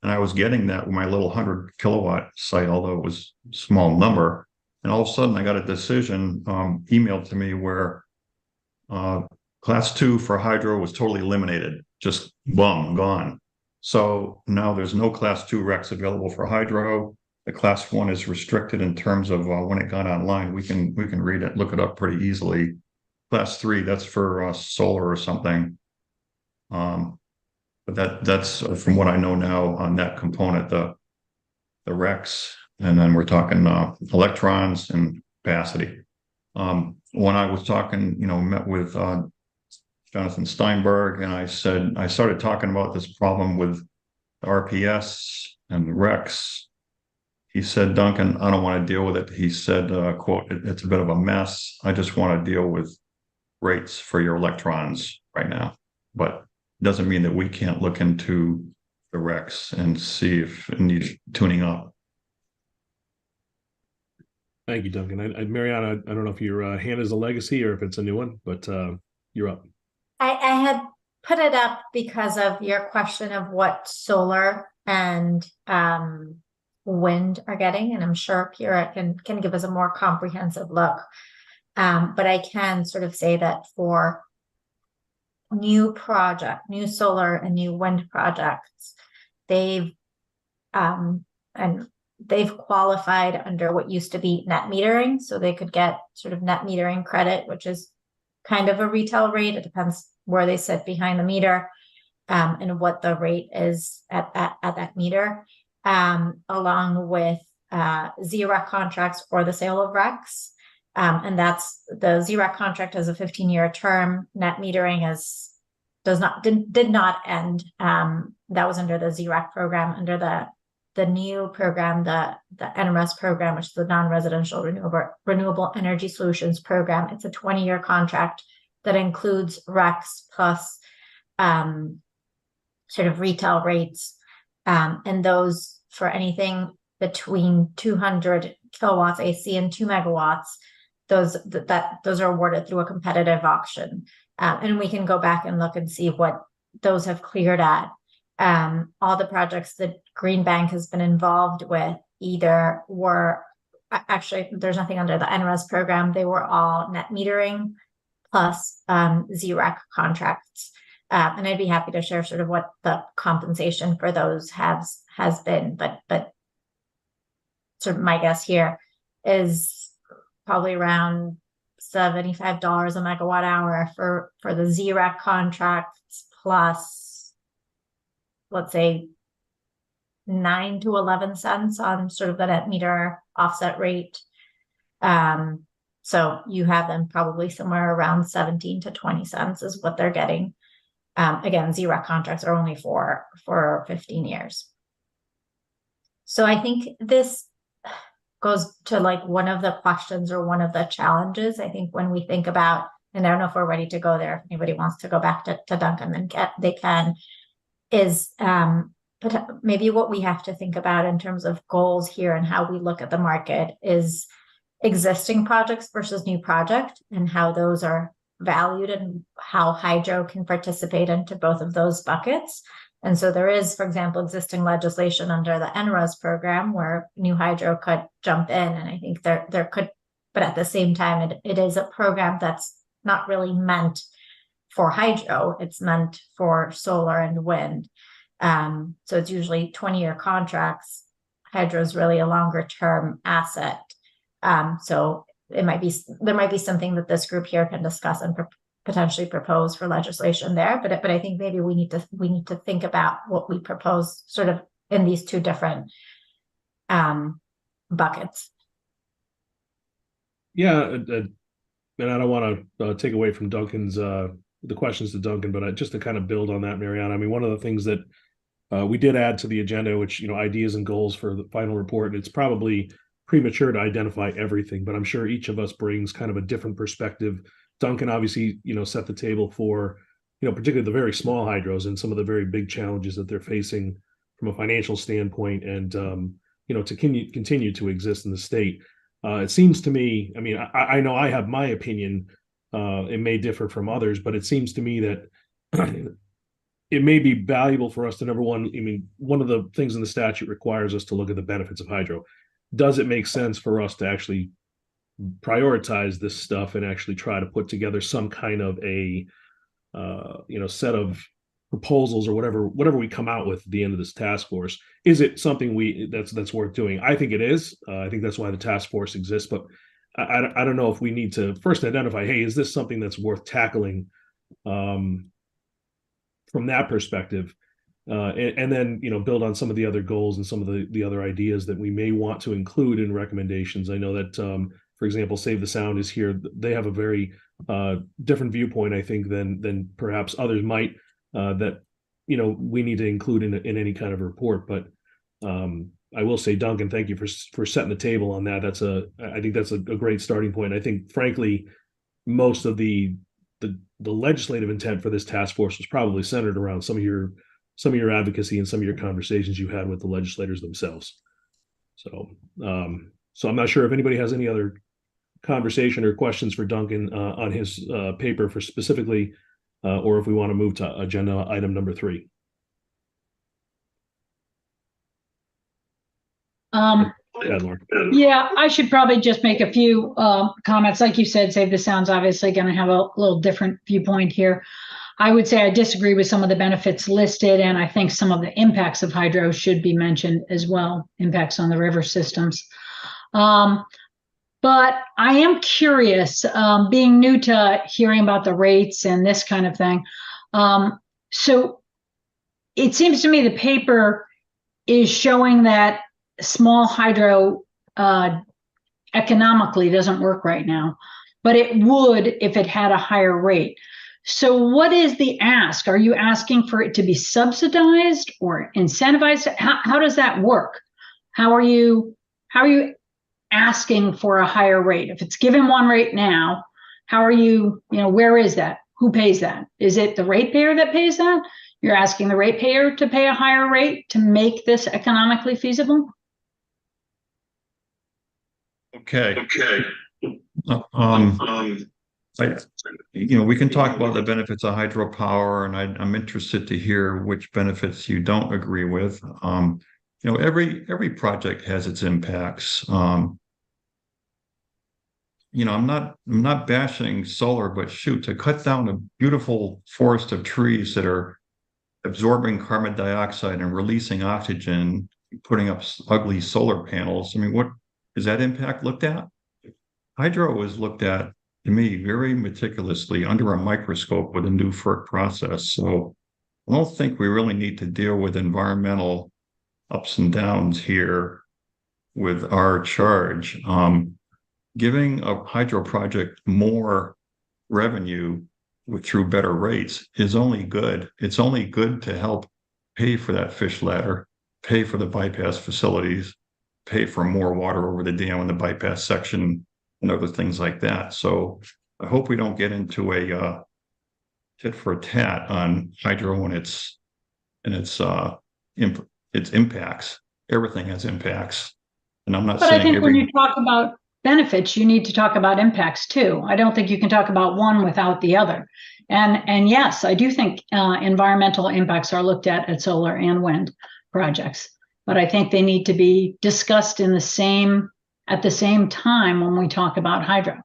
Speaker 7: And I was getting that with my little 100 kilowatt site, although it was a small number. And all of a sudden I got a decision emailed to me where class 2 for hydro was totally eliminated, just gone. So now there's no class 2 RECs available for hydro. The class 1 is restricted in terms of when it got online. We can read it, look it up pretty easily. Class 3, that's for solar or something. But that's from what I know now on that component, the RECs, and then we're talking electrons and capacity. When I was talking, met with Jonathan Steinberg, and I started talking about this problem with the RPS and the RECs. He said, Duncan, I don't want to deal with it. He said, quote, it's a bit of a mess. I just want to deal with rates for your electrons right now. But it doesn't mean that we can't look into the RECs and see if it needs tuning up.
Speaker 1: Thank you, Duncan. Mariana, I don't know if your hand is a legacy or if it's a new one, but you're up.
Speaker 4: I had put it up because of your question of what solar and wind are getting, and I'm sure Pura can give us a more comprehensive look. But I can sort of say that for new solar and new wind projects, they've qualified under what used to be net metering, so they could get sort of net metering credit, which is kind of a retail rate. It depends where they sit behind the meter, and what the rate is at that meter, along with ZREC contracts or the sale of RECs. And that's the ZREC contract has a 15-year term. Net metering did not end. That was under the ZREC program. Under the new program, the NRS program, which is the non-residential renewable energy solutions program, it's a 20-year contract that includes RECs plus sort of retail rates, and those for anything between 200 kilowatts AC and 2 megawatts, those are awarded through a competitive auction. And we can go back and look and see what those have cleared at. All the projects that Green Bank has been involved with either were, actually, there's nothing under the NRES program. They were all net metering plus ZREC contracts. And I'd be happy to share sort of what the compensation for those has been, but sort of my guess here is probably around $75 a megawatt hour for the ZREC contracts, plus let's say 9 to 11 cents on sort of the net meter offset rate. So you have them probably somewhere around 17 to 20 cents is what they're getting. Again, ZREC contracts are only for 15 years. So I think this goes to like one of the questions or one of the challenges. I think when we think about, and I don't know if we're ready to go there, if anybody wants to go back to Duncan, then they can, is but maybe what we have to think about in terms of goals here and how we look at the market is existing projects versus new project and how those are valued and how hydro can participate into both of those buckets. And so there is, for example, existing legislation under the NRES program where new hydro could jump in. And I think there could, but at the same time, it is a program that's not really meant for hydro. It's meant for solar and wind. So it's usually 20-year contracts. Hydro is really a longer term asset. So there might be something that this group here can discuss and potentially propose for legislation there. But I think maybe we need to think about what we propose sort of in these two different buckets.
Speaker 1: Yeah, and I don't want to take away from Duncan's the questions to Duncan, but just to kind of build on that, Mariana. I mean, one of the things that we did add to the agenda, which, ideas and goals for the final report, it's probably premature to identify everything, but I'm sure each of us brings kind of a different perspective. Duncan obviously, set the table for, particularly the very small hydros and some of the very big challenges that they're facing from a financial standpoint and, to continue to exist in the state. It seems to me, I mean, I know I have my opinion, it may differ from others, but it seems to me that it may be valuable for us to, number one, I mean, one of the things in the statute requires us to look at the benefits of hydro. Does it make sense for us to actually prioritize this stuff and actually try to put together some kind of a, set of proposals or whatever we come out with at the end of this task force? Is it something that's worth doing? I think it is. I think that's why the task force exists, but I don't know if we need to first identify, hey, is this something that's worth tackling from that perspective? And then, build on some of the other goals and some of the other ideas that we may want to include in recommendations. I know that, for example, Save the Sound is here. They have a very different viewpoint, I think, than perhaps others might, that, we need to include in any kind of report. But I will say, Duncan, thank you for setting the table on that. I think that's a great starting point. I think, frankly, most of the legislative intent for this task force was probably centered around some of your advocacy and some of your conversations you had with the legislators themselves. So I'm not sure if anybody has any other conversation or questions for Duncan on his paper for specifically, or if we want to move to agenda item number 3.
Speaker 9: Yeah, I should probably just make a few comments. Like you said, Save the Sound's obviously going to have a little different viewpoint here. I would say I disagree with some of the benefits listed, and I think some of the impacts of hydro should be mentioned as well, impacts on the river systems. But I am curious, being new to hearing about the rates and this kind of thing. So it seems to me the paper is showing that small hydro economically doesn't work right now, but it would if it had a higher rate. So what is the ask? Are you asking for it to be subsidized or incentivized? How does that work? How are you asking for a higher rate? If it's given one rate now, How are you, where is that? Who pays that? Is it the ratepayer that pays that? You're asking the ratepayer to pay a higher rate to make this economically feasible?
Speaker 7: Okay. We can talk about the benefits of hydropower, and I'm interested to hear which benefits you don't agree with. Every project has its impacts. I'm not bashing solar, but shoot, to cut down a beautiful forest of trees that are absorbing carbon dioxide and releasing oxygen, putting up ugly solar panels. I mean, what is that impact looked at? Hydro is looked at, to me, very meticulously under a microscope with a new FERC process. So I don't think we really need to deal with environmental ups and downs here with our charge. Giving a hydro project more revenue through better rates is only good. It's only good to help pay for that fish ladder, pay for the bypass facilities, pay for more water over the dam in the bypass section, and other things like that. So I hope we don't get into a tit for tat on hydro and its impacts. Everything has impacts, and I'm not
Speaker 9: But
Speaker 7: saying
Speaker 9: I think when you talk about benefits, you need to talk about impacts too. I don't think you can talk about one without the other. And yes, I do think environmental impacts are looked at solar and wind projects, but I think they need to be discussed at the same time when we talk about hydro.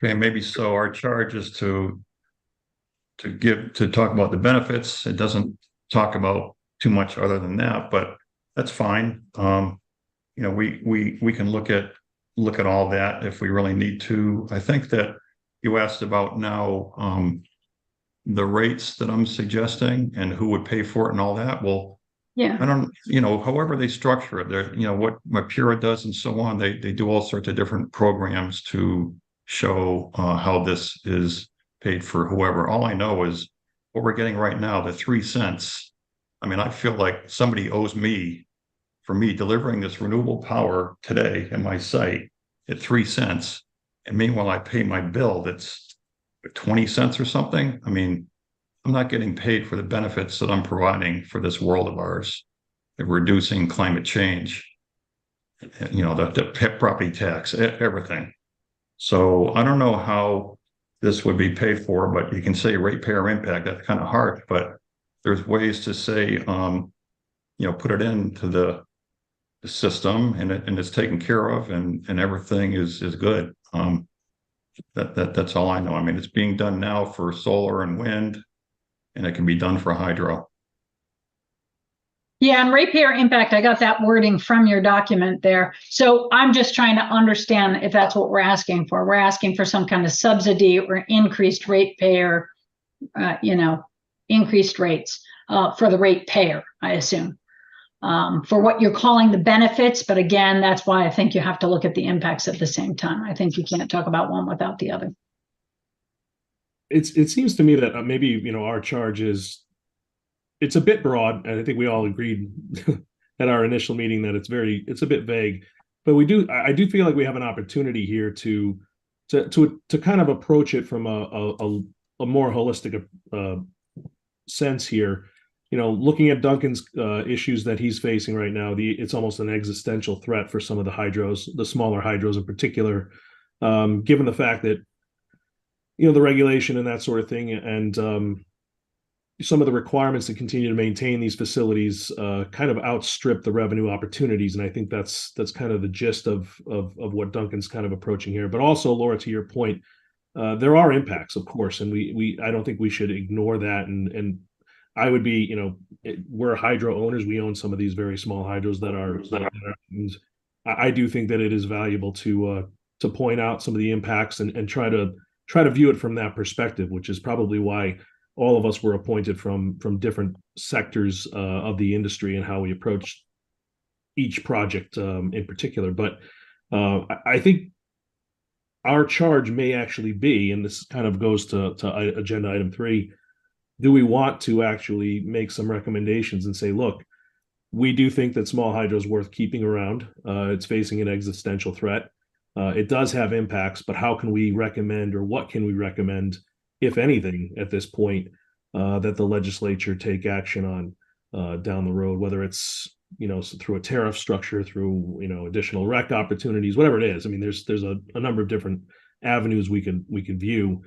Speaker 7: Okay, maybe so. Our charge is to talk about the benefits. It doesn't talk about too much other than that, but that's fine. We can look at all that if we really need to. I think that you asked about now the rates that I'm suggesting and who would pay for it and all that. Well,
Speaker 9: yeah,
Speaker 7: I don't, however they structure it, they're, what Pura does and so on, they do all sorts of different programs to show how this is paid for whoever. All I know is what we're getting right now, the 3 cents. I mean, I feel like somebody owes me for me delivering this renewable power today in my site at 3 cents. And meanwhile, I pay my bill that's 20 cents or something. I mean, I'm not getting paid for the benefits that I'm providing for this world of ours, reducing climate change, the property tax, everything. So I don't know how this would be paid for, but you can say ratepayer impact. That's kind of hard, but there's ways to say, put it into the system and it's taken care of and everything is good. That's all I know. I mean, it's being done now for solar and wind, and it can be done for hydro.
Speaker 9: Yeah, and ratepayer impact, I got that wording from your document there. So I'm just trying to understand if that's what we're asking for. We're asking for some kind of subsidy or increased ratepayer, increased rates for the ratepayer, I assume, for what you're calling the benefits. But again, that's why I think you have to look at the impacts at the same time. I think you can't talk about one without the other.
Speaker 1: It seems to me that maybe, our charge it's a bit broad, and I think we all agreed at our initial meeting that it's a bit vague, but I do feel like we have an opportunity here to kind of approach it from a more holistic sense here. Looking at Duncan's issues that he's facing right now, it's almost an existential threat for some of the hydros, the smaller hydros in particular, given the fact that the regulation and that sort of thing, and some of the requirements to continue to maintain these facilities kind of outstrip the revenue opportunities. And I think that's kind of the gist of what Duncan's kind of approaching here. But also, Laura, to your point, there are impacts, of course, and I don't think we should ignore that. And I would be, we're hydro owners. We own some of these very small hydros that are I do think that it is valuable to point out some of the impacts and try to view it from that perspective, which is probably why all of us were appointed from different sectors of the industry and how we approach each project in particular. But I think our charge may actually be, and this kind of goes to agenda item 3, do we want to actually make some recommendations and say, look, we do think that small hydro is worth keeping around. It's facing an existential threat. It does have impacts, but how can we recommend, or what can we recommend, if anything, at this point, that the legislature take action on down the road, whether it's through a tariff structure, through additional rec opportunities, whatever it is. I mean, there's a number of different avenues we could view,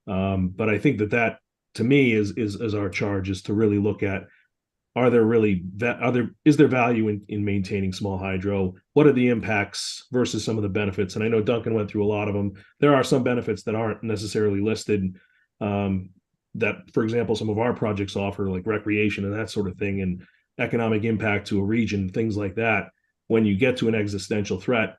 Speaker 1: but I think that to me is our charge, is to really look at, is there value in maintaining small hydro? What are the impacts versus some of the benefits? And I know Duncan went through a lot of them. There are some benefits that aren't necessarily listed, that, for example, some of our projects offer, like recreation and that sort of thing, and economic impact to a region, things like that. When you get to an existential threat,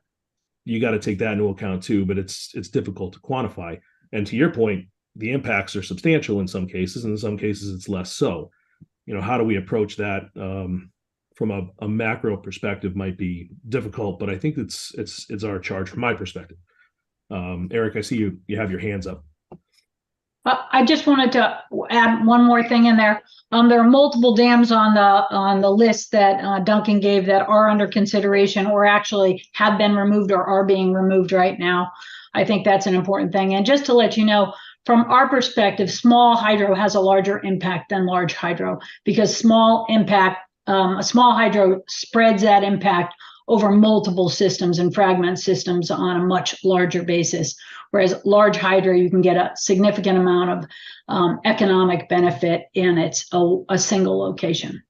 Speaker 1: you got to take that into account too, but it's difficult to quantify. And to your point, the impacts are substantial in some cases, and in some cases it's less so. How do we approach that from a macro perspective might be difficult, but I think it's our charge from my perspective. Eric, I see you have your hands up.
Speaker 9: I just wanted to add one more thing in there. There are multiple dams on the list that Duncan gave that are under consideration, or actually have been removed or are being removed right now. I think that's an important thing. And just to let you know, from our perspective, small hydro has a larger impact than large hydro, because a small hydro spreads that impact over multiple systems and fragment systems on a much larger basis. Whereas large hydro, you can get a significant amount of economic benefit in a single location.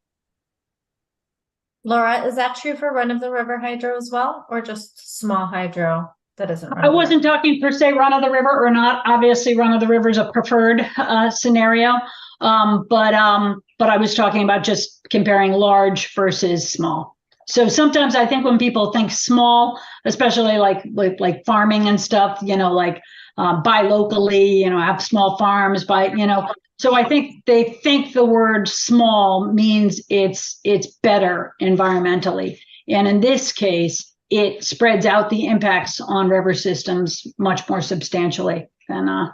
Speaker 4: Laura, is that true for run-of-the-river hydro as well, or just small hydro that isn't run?
Speaker 9: I wasn't talking per se run-of-the-river or not. Obviously, run-of-the-river is a preferred scenario, but I was talking about just comparing large versus small. So sometimes I think when people think small, especially like farming and stuff, buy locally, have small farms, so I think they think the word small means it's better environmentally. And in this case, it spreads out the impacts on river systems much more substantially than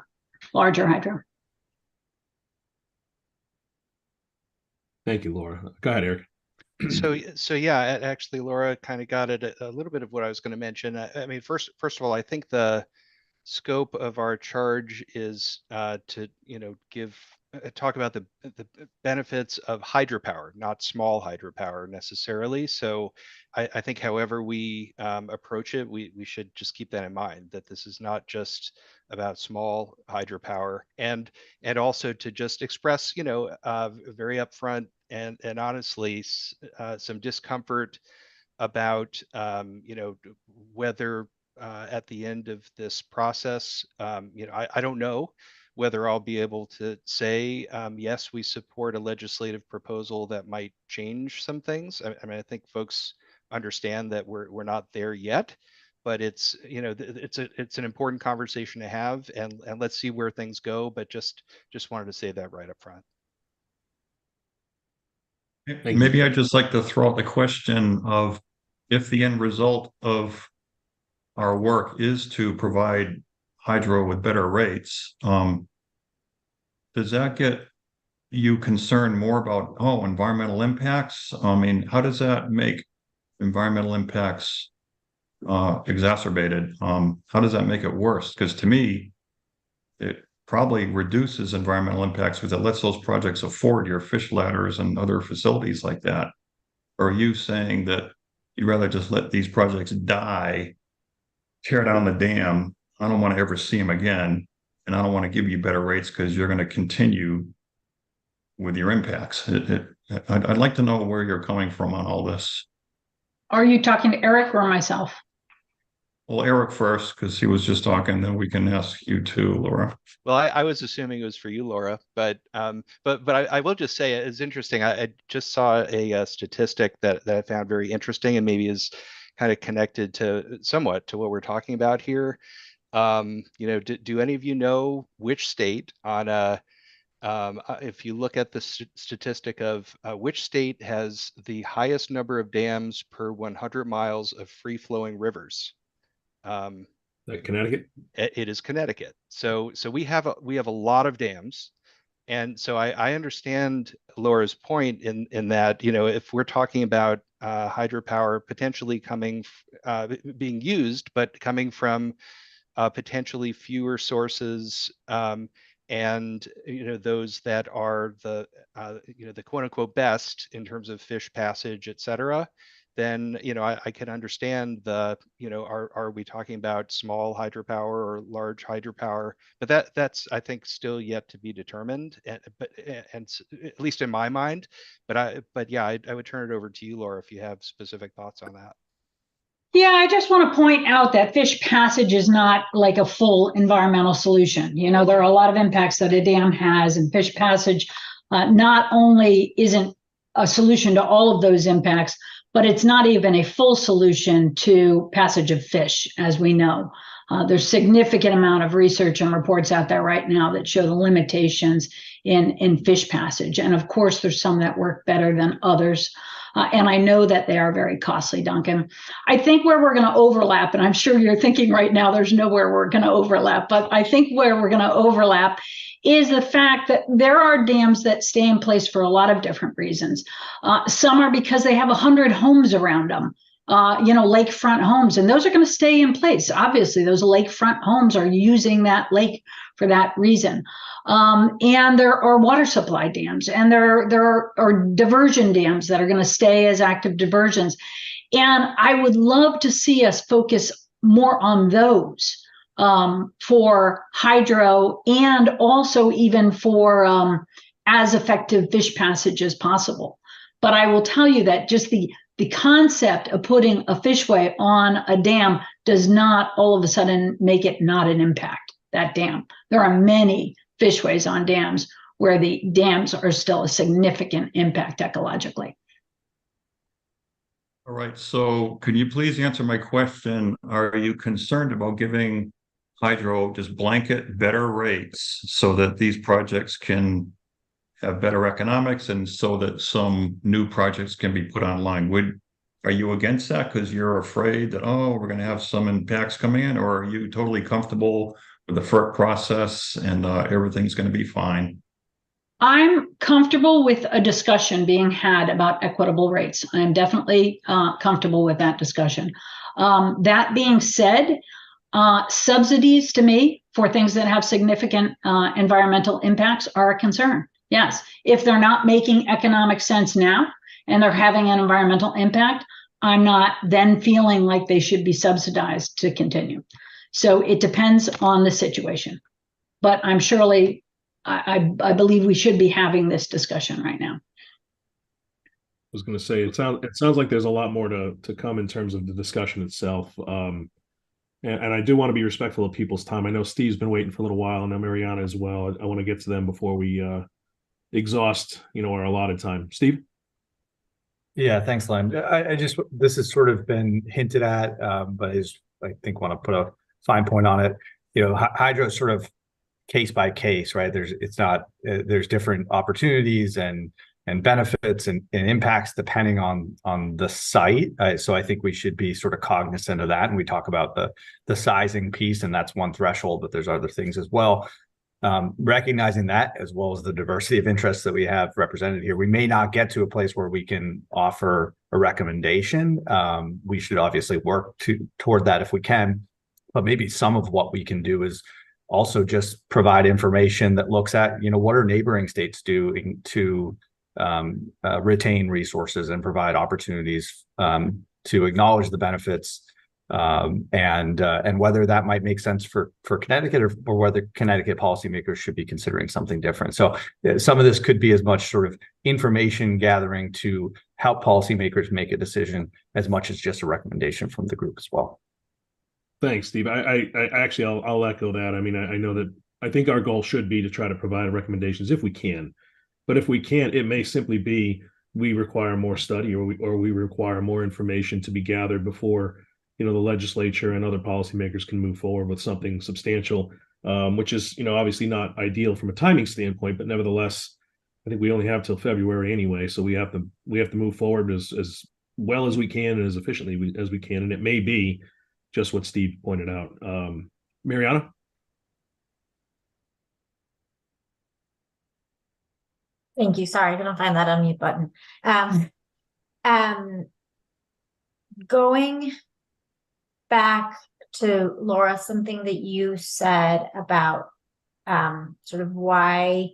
Speaker 9: larger hydro.
Speaker 1: Thank you, Laura. Go ahead, Eric.
Speaker 2: So yeah, actually, Laura kind of got at a little bit of what I was going to mention. I mean, first of all, I think the scope of our charge is to talk about the benefits of hydropower, not small hydropower necessarily. So I think however we approach it, we should just keep that in mind, that this is not just about small hydropower, and also to just express very upfront and honestly some discomfort about whether at the end of this process, I don't know whether I'll be able to say, yes, we support a legislative proposal that might change some things. I mean, I think folks understand that we're not there yet, but it's an important conversation to have, and let's see where things go. But just wanted to say that right up front.
Speaker 7: Maybe I'd just like to throw out the question of, if the end result of our work is to provide hydro with better rates, does that get you concerned more about, environmental impacts? I mean, how does that make environmental impacts exacerbated? How does that make it worse? Because to me, it probably reduces environmental impacts because it lets those projects afford your fish ladders and other facilities like that. Or are you saying that you'd rather just let these projects die, tear down the dam? I don't want to ever see them again, and I don't want to give you better rates because you're going to continue with your impacts. I'd like to know where you're coming from on all this.
Speaker 9: Are you talking to Eric or myself?
Speaker 7: Well, Eric first, because he was just talking, then we can ask you too, Laura.
Speaker 2: Well, I was assuming it was for you, Laura, but I will just say it's interesting. I just saw a statistic that I found very interesting, and maybe is kind of connected somewhat to what we're talking about here. Do any of you know which state if you look at the statistic of which state has the highest number of dams per 100 miles of free-flowing rivers?
Speaker 1: Connecticut?
Speaker 2: It is Connecticut. So we have a lot of dams. And so I understand Laura's point in that, you know, if we're talking about hydropower potentially being used, but coming from potentially fewer sources, and you know, those that are the you know, the quote unquote best in terms of fish passage, et cetera, then you know, I can understand the, you know, are we talking about small hydropower or large hydropower? But that's, I think, still yet to be determined, at least in my mind. But yeah, I would turn it over to you, Laura, if you have specific thoughts on that.
Speaker 9: Yeah, I just want to point out that fish passage is not like a full environmental solution. You know, there are a lot of impacts that a dam has, and fish passage not only isn't a solution to all of those impacts, but it's not even a full solution to passage of fish, as we know. There's significant amount of research and reports out there right now that show the limitations in fish passage. And of course, there's some that work better than others. And I know that they are very costly, Duncan. I think where we're going to overlap, and I'm sure you're thinking right now there's nowhere we're going to overlap, but I think where we're going to overlap is the fact that there are dams that stay in place for a lot of different reasons. Some are because they have 100 homes around them. You know, lakefront homes, and those are going to stay in place. Obviously, those lakefront homes are using that lake for that reason. And there are water supply dams, and there are diversion dams that are going to stay as active diversions. And I would love to see us focus more on those for hydro, and also even for as effective fish passage as possible. But I will tell you that just the concept of putting a fishway on a dam does not all of a sudden make it not an impact, that dam. There are many fishways on dams where the dams are still a significant impact ecologically.
Speaker 7: All right, so can you please answer my question? Are you concerned about giving hydro just blanket better rates so that these projects can have better economics and so that some new projects can be put online? Are you against that because you're afraid that, oh, we're going to have some impacts coming in, or are you totally comfortable with the FERC process and everything's going to be fine?
Speaker 9: I'm comfortable with a discussion being had about equitable rates. I'm definitely comfortable with that discussion. That being said, subsidies to me for things that have significant environmental impacts are a concern. Yes, if they're not making economic sense now and they're having an environmental impact, I'm not then feeling like they should be subsidized to continue. So it depends on the situation. But I'm surely, I believe we should be having this discussion right now.
Speaker 1: I was going to say it sounds like there's a lot more to come in terms of the discussion itself. And I do want to be respectful of people's time. I know Steve's been waiting for a little while, and now Mariana as well. I want to get to them before we exhaust, you know, our allotted time. Steve?
Speaker 8: Yeah, thanks, Len. This has sort of been hinted at, but I think want to put a fine point on it. You know, hydro is sort of case by case, right? There's different opportunities and benefits and impacts depending on the site. So I think we should be sort of cognizant of that. And we talk about the sizing piece, and that's one threshold, but there's other things as well. Recognizing that, as well as the diversity of interests that we have represented here, we may not get to a place where we can offer a recommendation. We should obviously work toward that if we can, but maybe some of what we can do is also just provide information that looks at, you know, what are neighboring states doing to retain resources and provide opportunities to acknowledge the benefits, and whether that might make sense for Connecticut, or whether Connecticut policymakers should be considering something different. So some of this could be as much sort of information gathering to help policymakers make a decision as much as just a recommendation from the group as well.
Speaker 1: Thanks, Steve. I actually, I'll echo that. I mean, I know that I think our goal should be to try to provide recommendations if we can. But if we can't, it may simply be we require more study, or we require more information to be gathered before, you know, the legislature and other policymakers can move forward with something substantial, which is, you know, obviously not ideal from a timing standpoint, but nevertheless, I think we only have till February anyway, so we have to move forward as well as we can and as efficiently as we can, and it may be just what Steve pointed out. Mariana?
Speaker 4: Thank you. Sorry, I couldn't find that unmute button. Um, going back to Laura, something that you said about sort of why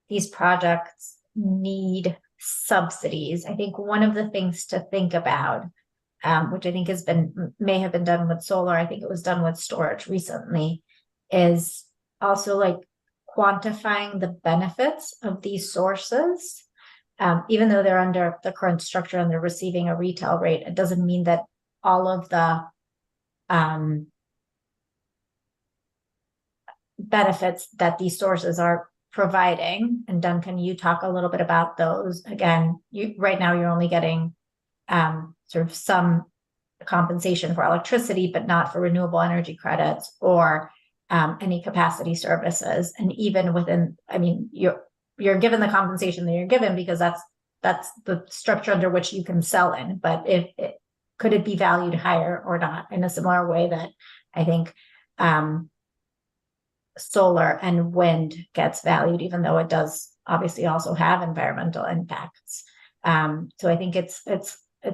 Speaker 4: these projects need subsidies. I think one of the things to think about, which I think may have been done with solar, I think it was done with storage recently, is also like quantifying the benefits of these sources. Even though they're under the current structure and they're receiving a retail rate, it doesn't mean that all of the benefits that these sources are providing. And Duncan, you talk a little bit about those. Again, right now you're only getting sort of some compensation for electricity, but not for renewable energy credits or any capacity services. And even within, I mean, you're given the compensation that you're given because that's the structure under which you can sell in. But could it be valued higher or not, in a similar way that I think solar and wind gets valued, even though it does obviously also have environmental impacts. So I think it's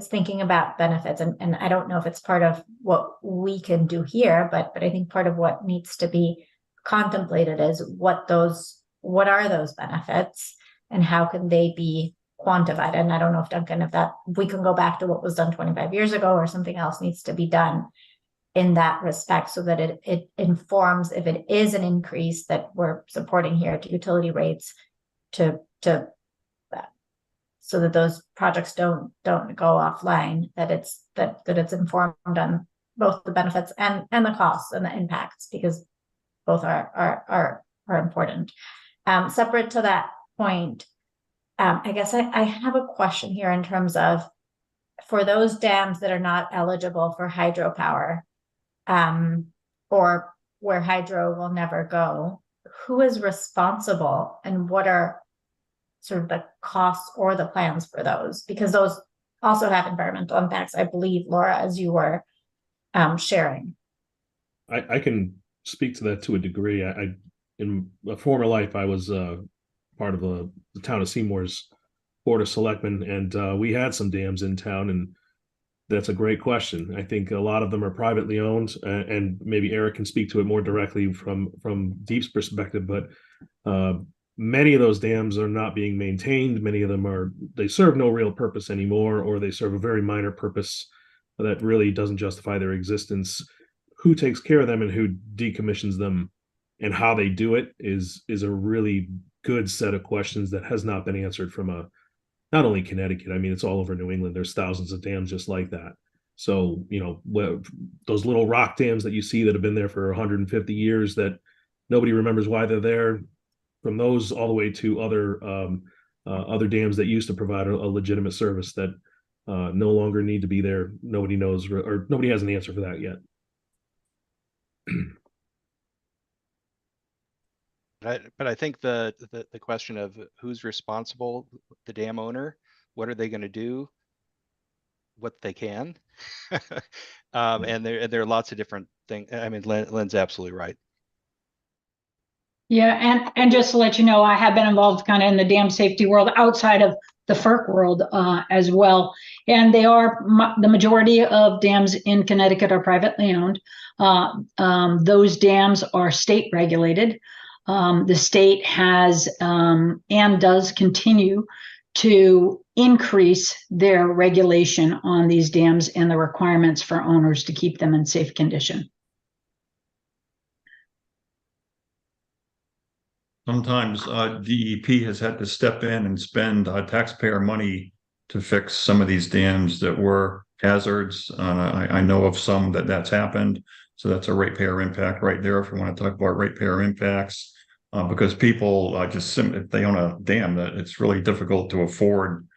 Speaker 4: thinking about benefits, and I don't know if it's part of what we can do here, but I think part of what needs to be contemplated is what are those benefits and how can they be quantified. And I don't know if Duncan, if we can go back to what was done 25 years ago, or something else needs to be done in that respect, so that it informs, if it is an increase that we're supporting here to utility rates, to so that those projects don't go offline, that it's informed on both the benefits and the costs and the impacts, because both are important. Separate to that point, I guess I have a question here in terms of, for those dams that are not eligible for hydropower, or where hydro will never go, who is responsible, and what are sort of the costs or the plans for those? Because those also have environmental impacts, I believe, Laura, as you were sharing.
Speaker 1: I can speak to that to a degree. In a former life, I was part of the town of Seymour's Board of Selectmen, and we had some dams in town, and that's a great question. I think a lot of them are privately owned, and maybe Eric can speak to it more directly from Deep's perspective, but many of those dams are not being maintained. Many of them they serve no real purpose anymore, or they serve a very minor purpose that really doesn't justify their existence. Who takes care of them and who decommissions them, and how they do it is a really good set of questions that has not been answered from not only Connecticut. I mean, it's all over New England. There's thousands of dams just like that. So, those little rock dams that you see that have been there for 150 years that nobody remembers why they're there, from those all the way to other dams that used to provide a legitimate service that no longer need to be there. Nobody knows, or nobody has an answer for that yet.
Speaker 2: But I think the question of who's responsible, the dam owner, what are they going to do, what they can, and there are lots of different things. I mean, Lynn's absolutely right.
Speaker 9: Yeah, and just to let you know, I have been involved kind of in the dam safety world outside of the FERC world as well. And the majority of dams in Connecticut are privately owned. Those dams are state regulated. The state has and does continue to increase their regulation on these dams and the requirements for owners to keep them in safe condition.
Speaker 7: Sometimes DEP has had to step in and spend taxpayer money to fix some of these dams that were hazards. I know of some that's happened. So that's a ratepayer impact right there, if we want to talk about ratepayer impacts. Because people if they own a dam, that it's really difficult to afford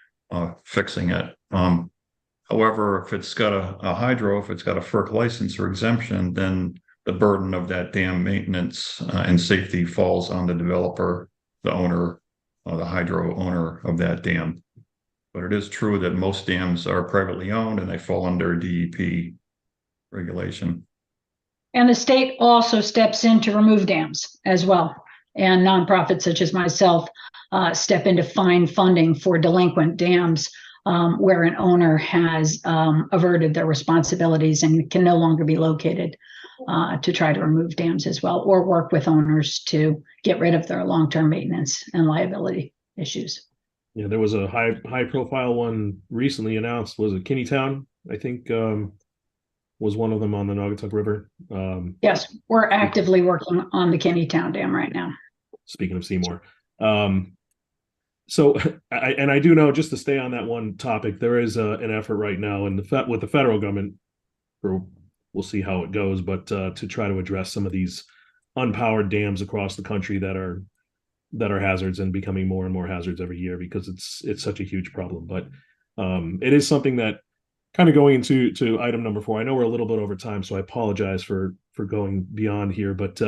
Speaker 7: fixing it. However, if it's got a hydro, if it's got a FERC license or exemption, then the burden of that dam maintenance and safety falls on the developer, the owner, the hydro owner of that dam. But it is true that most dams are privately owned and they fall under DEP regulation.
Speaker 9: And the state also steps in to remove dams as well. and nonprofits such as myself step in to find funding for delinquent dams where an owner has averted their responsibilities and can no longer be located to try to remove dams as well, or work with owners to get rid of their long-term maintenance and liability issues.
Speaker 1: Yeah, there was a high profile one recently announced. Was it Kinneytown? I think was one of them on the Naugatuck River.
Speaker 9: Yes, we're actively working on the Kinneytown Dam right now.
Speaker 1: Speaking of Seymour. So I do know, just to stay on that one topic, there is an effort right now with the federal government, or we'll see how it goes, but to try to address some of these unpowered dams across the country that are hazards and becoming more and more hazards every year because it's such a huge problem. But it is something that, kind of going into item number 4. I know we're a little bit over time, so I apologize for going beyond here, but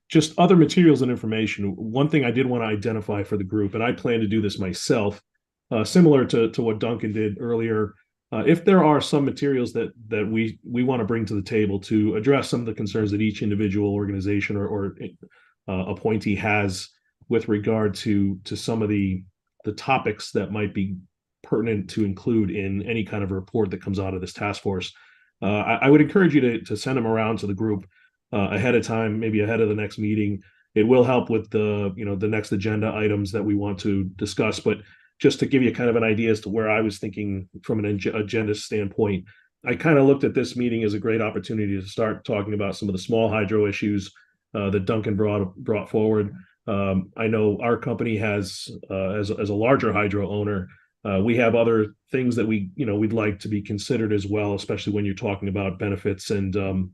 Speaker 1: just other materials and information. One thing I did want to identify for the group, and I plan to do this myself, similar to what Duncan did earlier. If there are some materials that we want to bring to the table to address some of the concerns that each individual organization or appointee has with regard to some of the topics that might be pertinent to include in any kind of report that comes out of this task force, I would encourage you to send them around to the group ahead of time, maybe ahead of the next meeting. It will help with the next agenda items that we want to discuss. But just to give you kind of an idea as to where I was thinking from an agenda standpoint, I kind of looked at this meeting as a great opportunity to start talking about some of the small hydro issues that Duncan brought forward. I know our company has, as a larger hydro owner, we have other things that we'd like to be considered as well, especially when you're talking about benefits and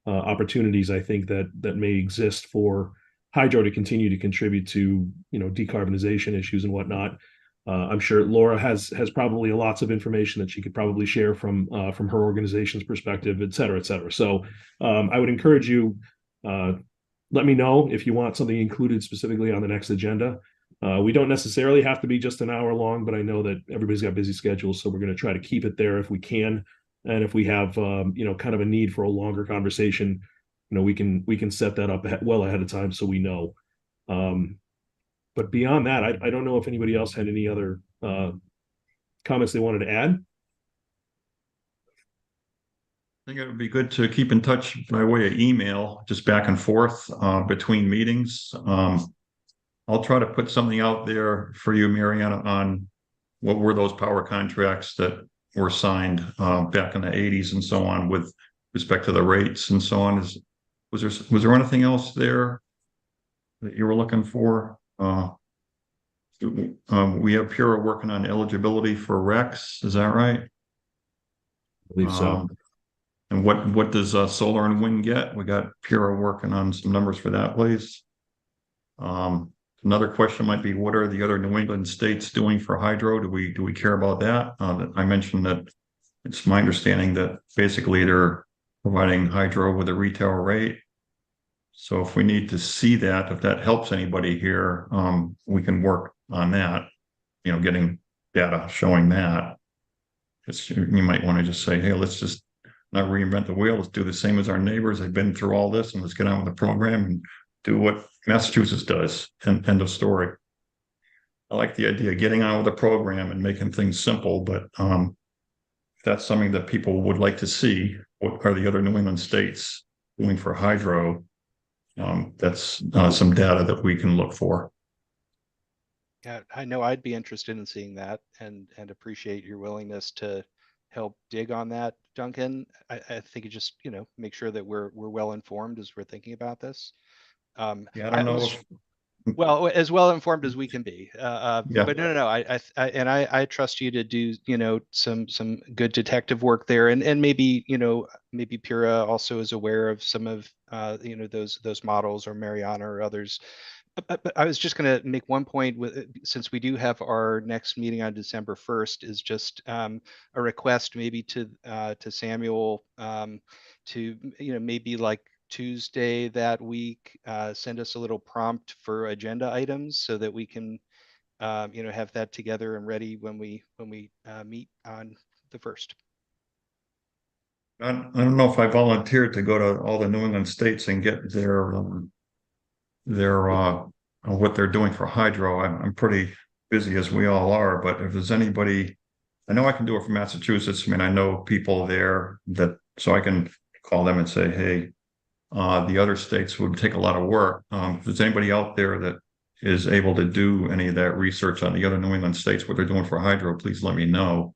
Speaker 1: opportunities. I think that may exist for hydro to continue to contribute to decarbonization issues and whatnot. I'm sure Laura has probably lots of information that she could probably share from her organization's perspective, et cetera, et cetera. So I would encourage you, let me know if you want something included specifically on the next agenda. We don't necessarily have to be just an hour long, but I know that everybody's got busy schedules, so we're going to try to keep it there if we can. And if we have kind of a need for a longer conversation, we can set that up well ahead of time so we know. But beyond that, I don't know if anybody else had any other comments they wanted to add.
Speaker 7: I think it would be good to keep in touch by way of email, just back and forth between meetings. I'll try to put something out there for you, Mariana, on what were those power contracts that were signed back in the 80s and so on, with respect to the rates and so on. Was there anything else there that you were looking for? We have Pura working on eligibility for RECs. Is that right?
Speaker 1: I believe so.
Speaker 7: And what does solar and wind get? We got Pura working on some numbers for that, please. Another question might be, what are the other New England states doing for hydro? Do we care about that? I mentioned that it's my understanding that basically they're providing hydro with a retail rate. So if we need to see that, if that helps anybody here, we can work on that, getting data showing that. You might want to just say, hey, let's just not reinvent the wheel. Let's do the same as our neighbors. They've been through all this, and let's get on with the program and do what Massachusetts does. And end of story. I like the idea of getting on with the program and making things simple, but if that's something that people would like to see, what are the other New England states doing for hydro? That's some data that we can look for.
Speaker 2: Yeah, I know I'd be interested in seeing that and appreciate your willingness to help dig on that, Duncan. I think you just, make sure that we're well informed as we're thinking about this.
Speaker 7: Yeah, I don't know if
Speaker 2: well, as well informed as we can be.
Speaker 7: Yeah.
Speaker 2: But no. I trust you to do, some good detective work there, and maybe, maybe Pura also is aware of some of, those models, or Mariana or others. But I was just going to make one point since we do have our next meeting on December 1st, is just a request maybe to Samuel to, maybe like Tuesday that week, send us a little prompt for agenda items so that we can, have that together and ready when we meet on the 1st.
Speaker 7: I don't know if I volunteered to go to all the New England states and get their their what they're doing for hydro. I'm pretty busy, as we all are, but if there's anybody, I know I can do it from Massachusetts. I mean, I know people there that, so I can call them and say, hey, the other states would take a lot of work. If there's anybody out there that is able to do any of that research on the other New England states, what they're doing for hydro, please let me know.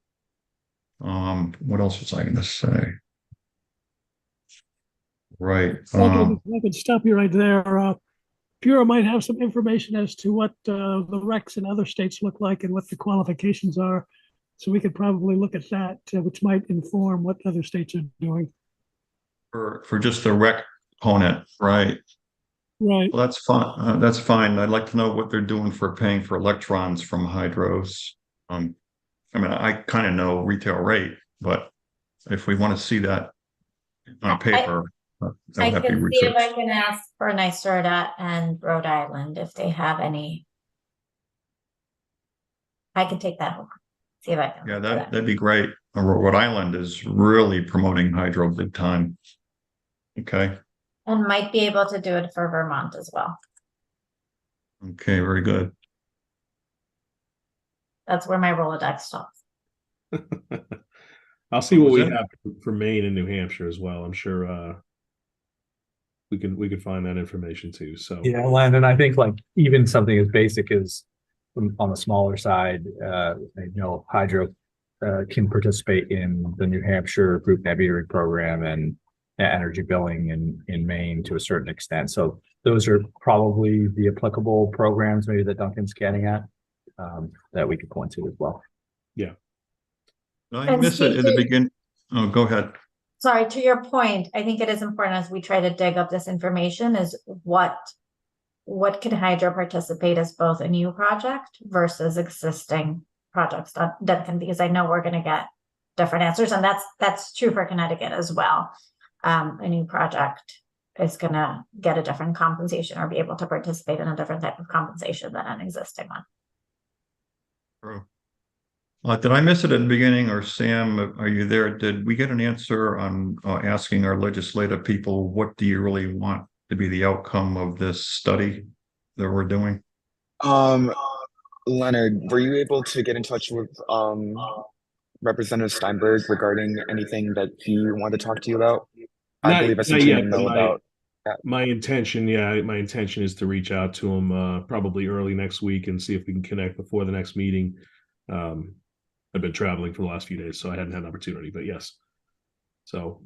Speaker 7: What else was I going to say? Right.
Speaker 6: I could stop you right there. Pura might have some information as to what the recs in other states look like and what the qualifications are. So we could probably look at that, which might inform what other states are doing.
Speaker 7: For just the rec component, right?
Speaker 6: Right.
Speaker 7: Well, that's fine. That's fine. I'd like to know what they're doing for paying for electrons from hydros. I mean, I kind of know retail rate, but if we want to see that on paper, that
Speaker 4: I
Speaker 7: would have to be
Speaker 4: can see if I
Speaker 7: researched.
Speaker 4: can ask for NYSERDA and Rhode Island if they have any. I can take that home. See if I can.
Speaker 7: Yeah, that'd be great. Rhode Island is really promoting hydro big time. Okay.
Speaker 4: And might be able to do it for Vermont as well.
Speaker 7: Okay, very good.
Speaker 4: That's where my Rolodex stops.
Speaker 1: I'll see what
Speaker 7: Was
Speaker 1: we
Speaker 7: that-
Speaker 1: have for Maine and New Hampshire as well. I'm sure we could find that information too. So
Speaker 8: Yeah, Landon, I think like even something as basic as on the smaller side, hydro can participate in the New Hampshire group net metering program and energy billing in Maine to a certain extent. So those are probably the applicable programs maybe that Duncan's getting at that we could point to as well.
Speaker 1: yeah.
Speaker 7: No, I
Speaker 4: And
Speaker 7: miss it at the
Speaker 4: Steve,
Speaker 7: beginning. Oh, go ahead.
Speaker 4: sorry, to your point, I think it is important as we try to dig up this information is what can Hydro participate as both a new project versus existing projects, Duncan, because I know we're going to get different answers, and that's true for Connecticut as well. A new project is going to get a different compensation or be able to participate in a different type of compensation than an existing one.
Speaker 7: True. Did I miss it at the beginning, or Sam, are you there? Did we get an answer on asking our legislative people, what do you really want to be the outcome of this study that we're doing?
Speaker 3: Leonard, were you able to get in touch with Representative Steinberg regarding anything that he wanted to talk to you about? I believe I sent you an email about that.
Speaker 1: My intention is to reach out to him probably early next week and see if we can connect before the next meeting. I've been traveling for the last few days, so I hadn't had an opportunity, but yes. So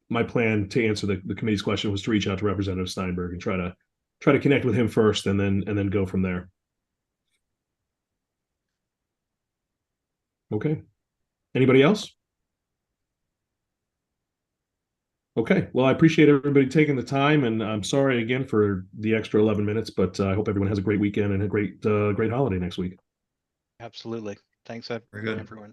Speaker 1: my plan to answer the committee's question was to reach out to Representative Steinberg and try to connect with him first and then go from there. Okay. Anybody else? Okay. Well, I appreciate everybody taking the time, and I'm sorry again for the extra 11 minutes, but I hope everyone has a great weekend and a great holiday next week.
Speaker 2: Absolutely. Thanks,
Speaker 7: Very good.
Speaker 2: everyone.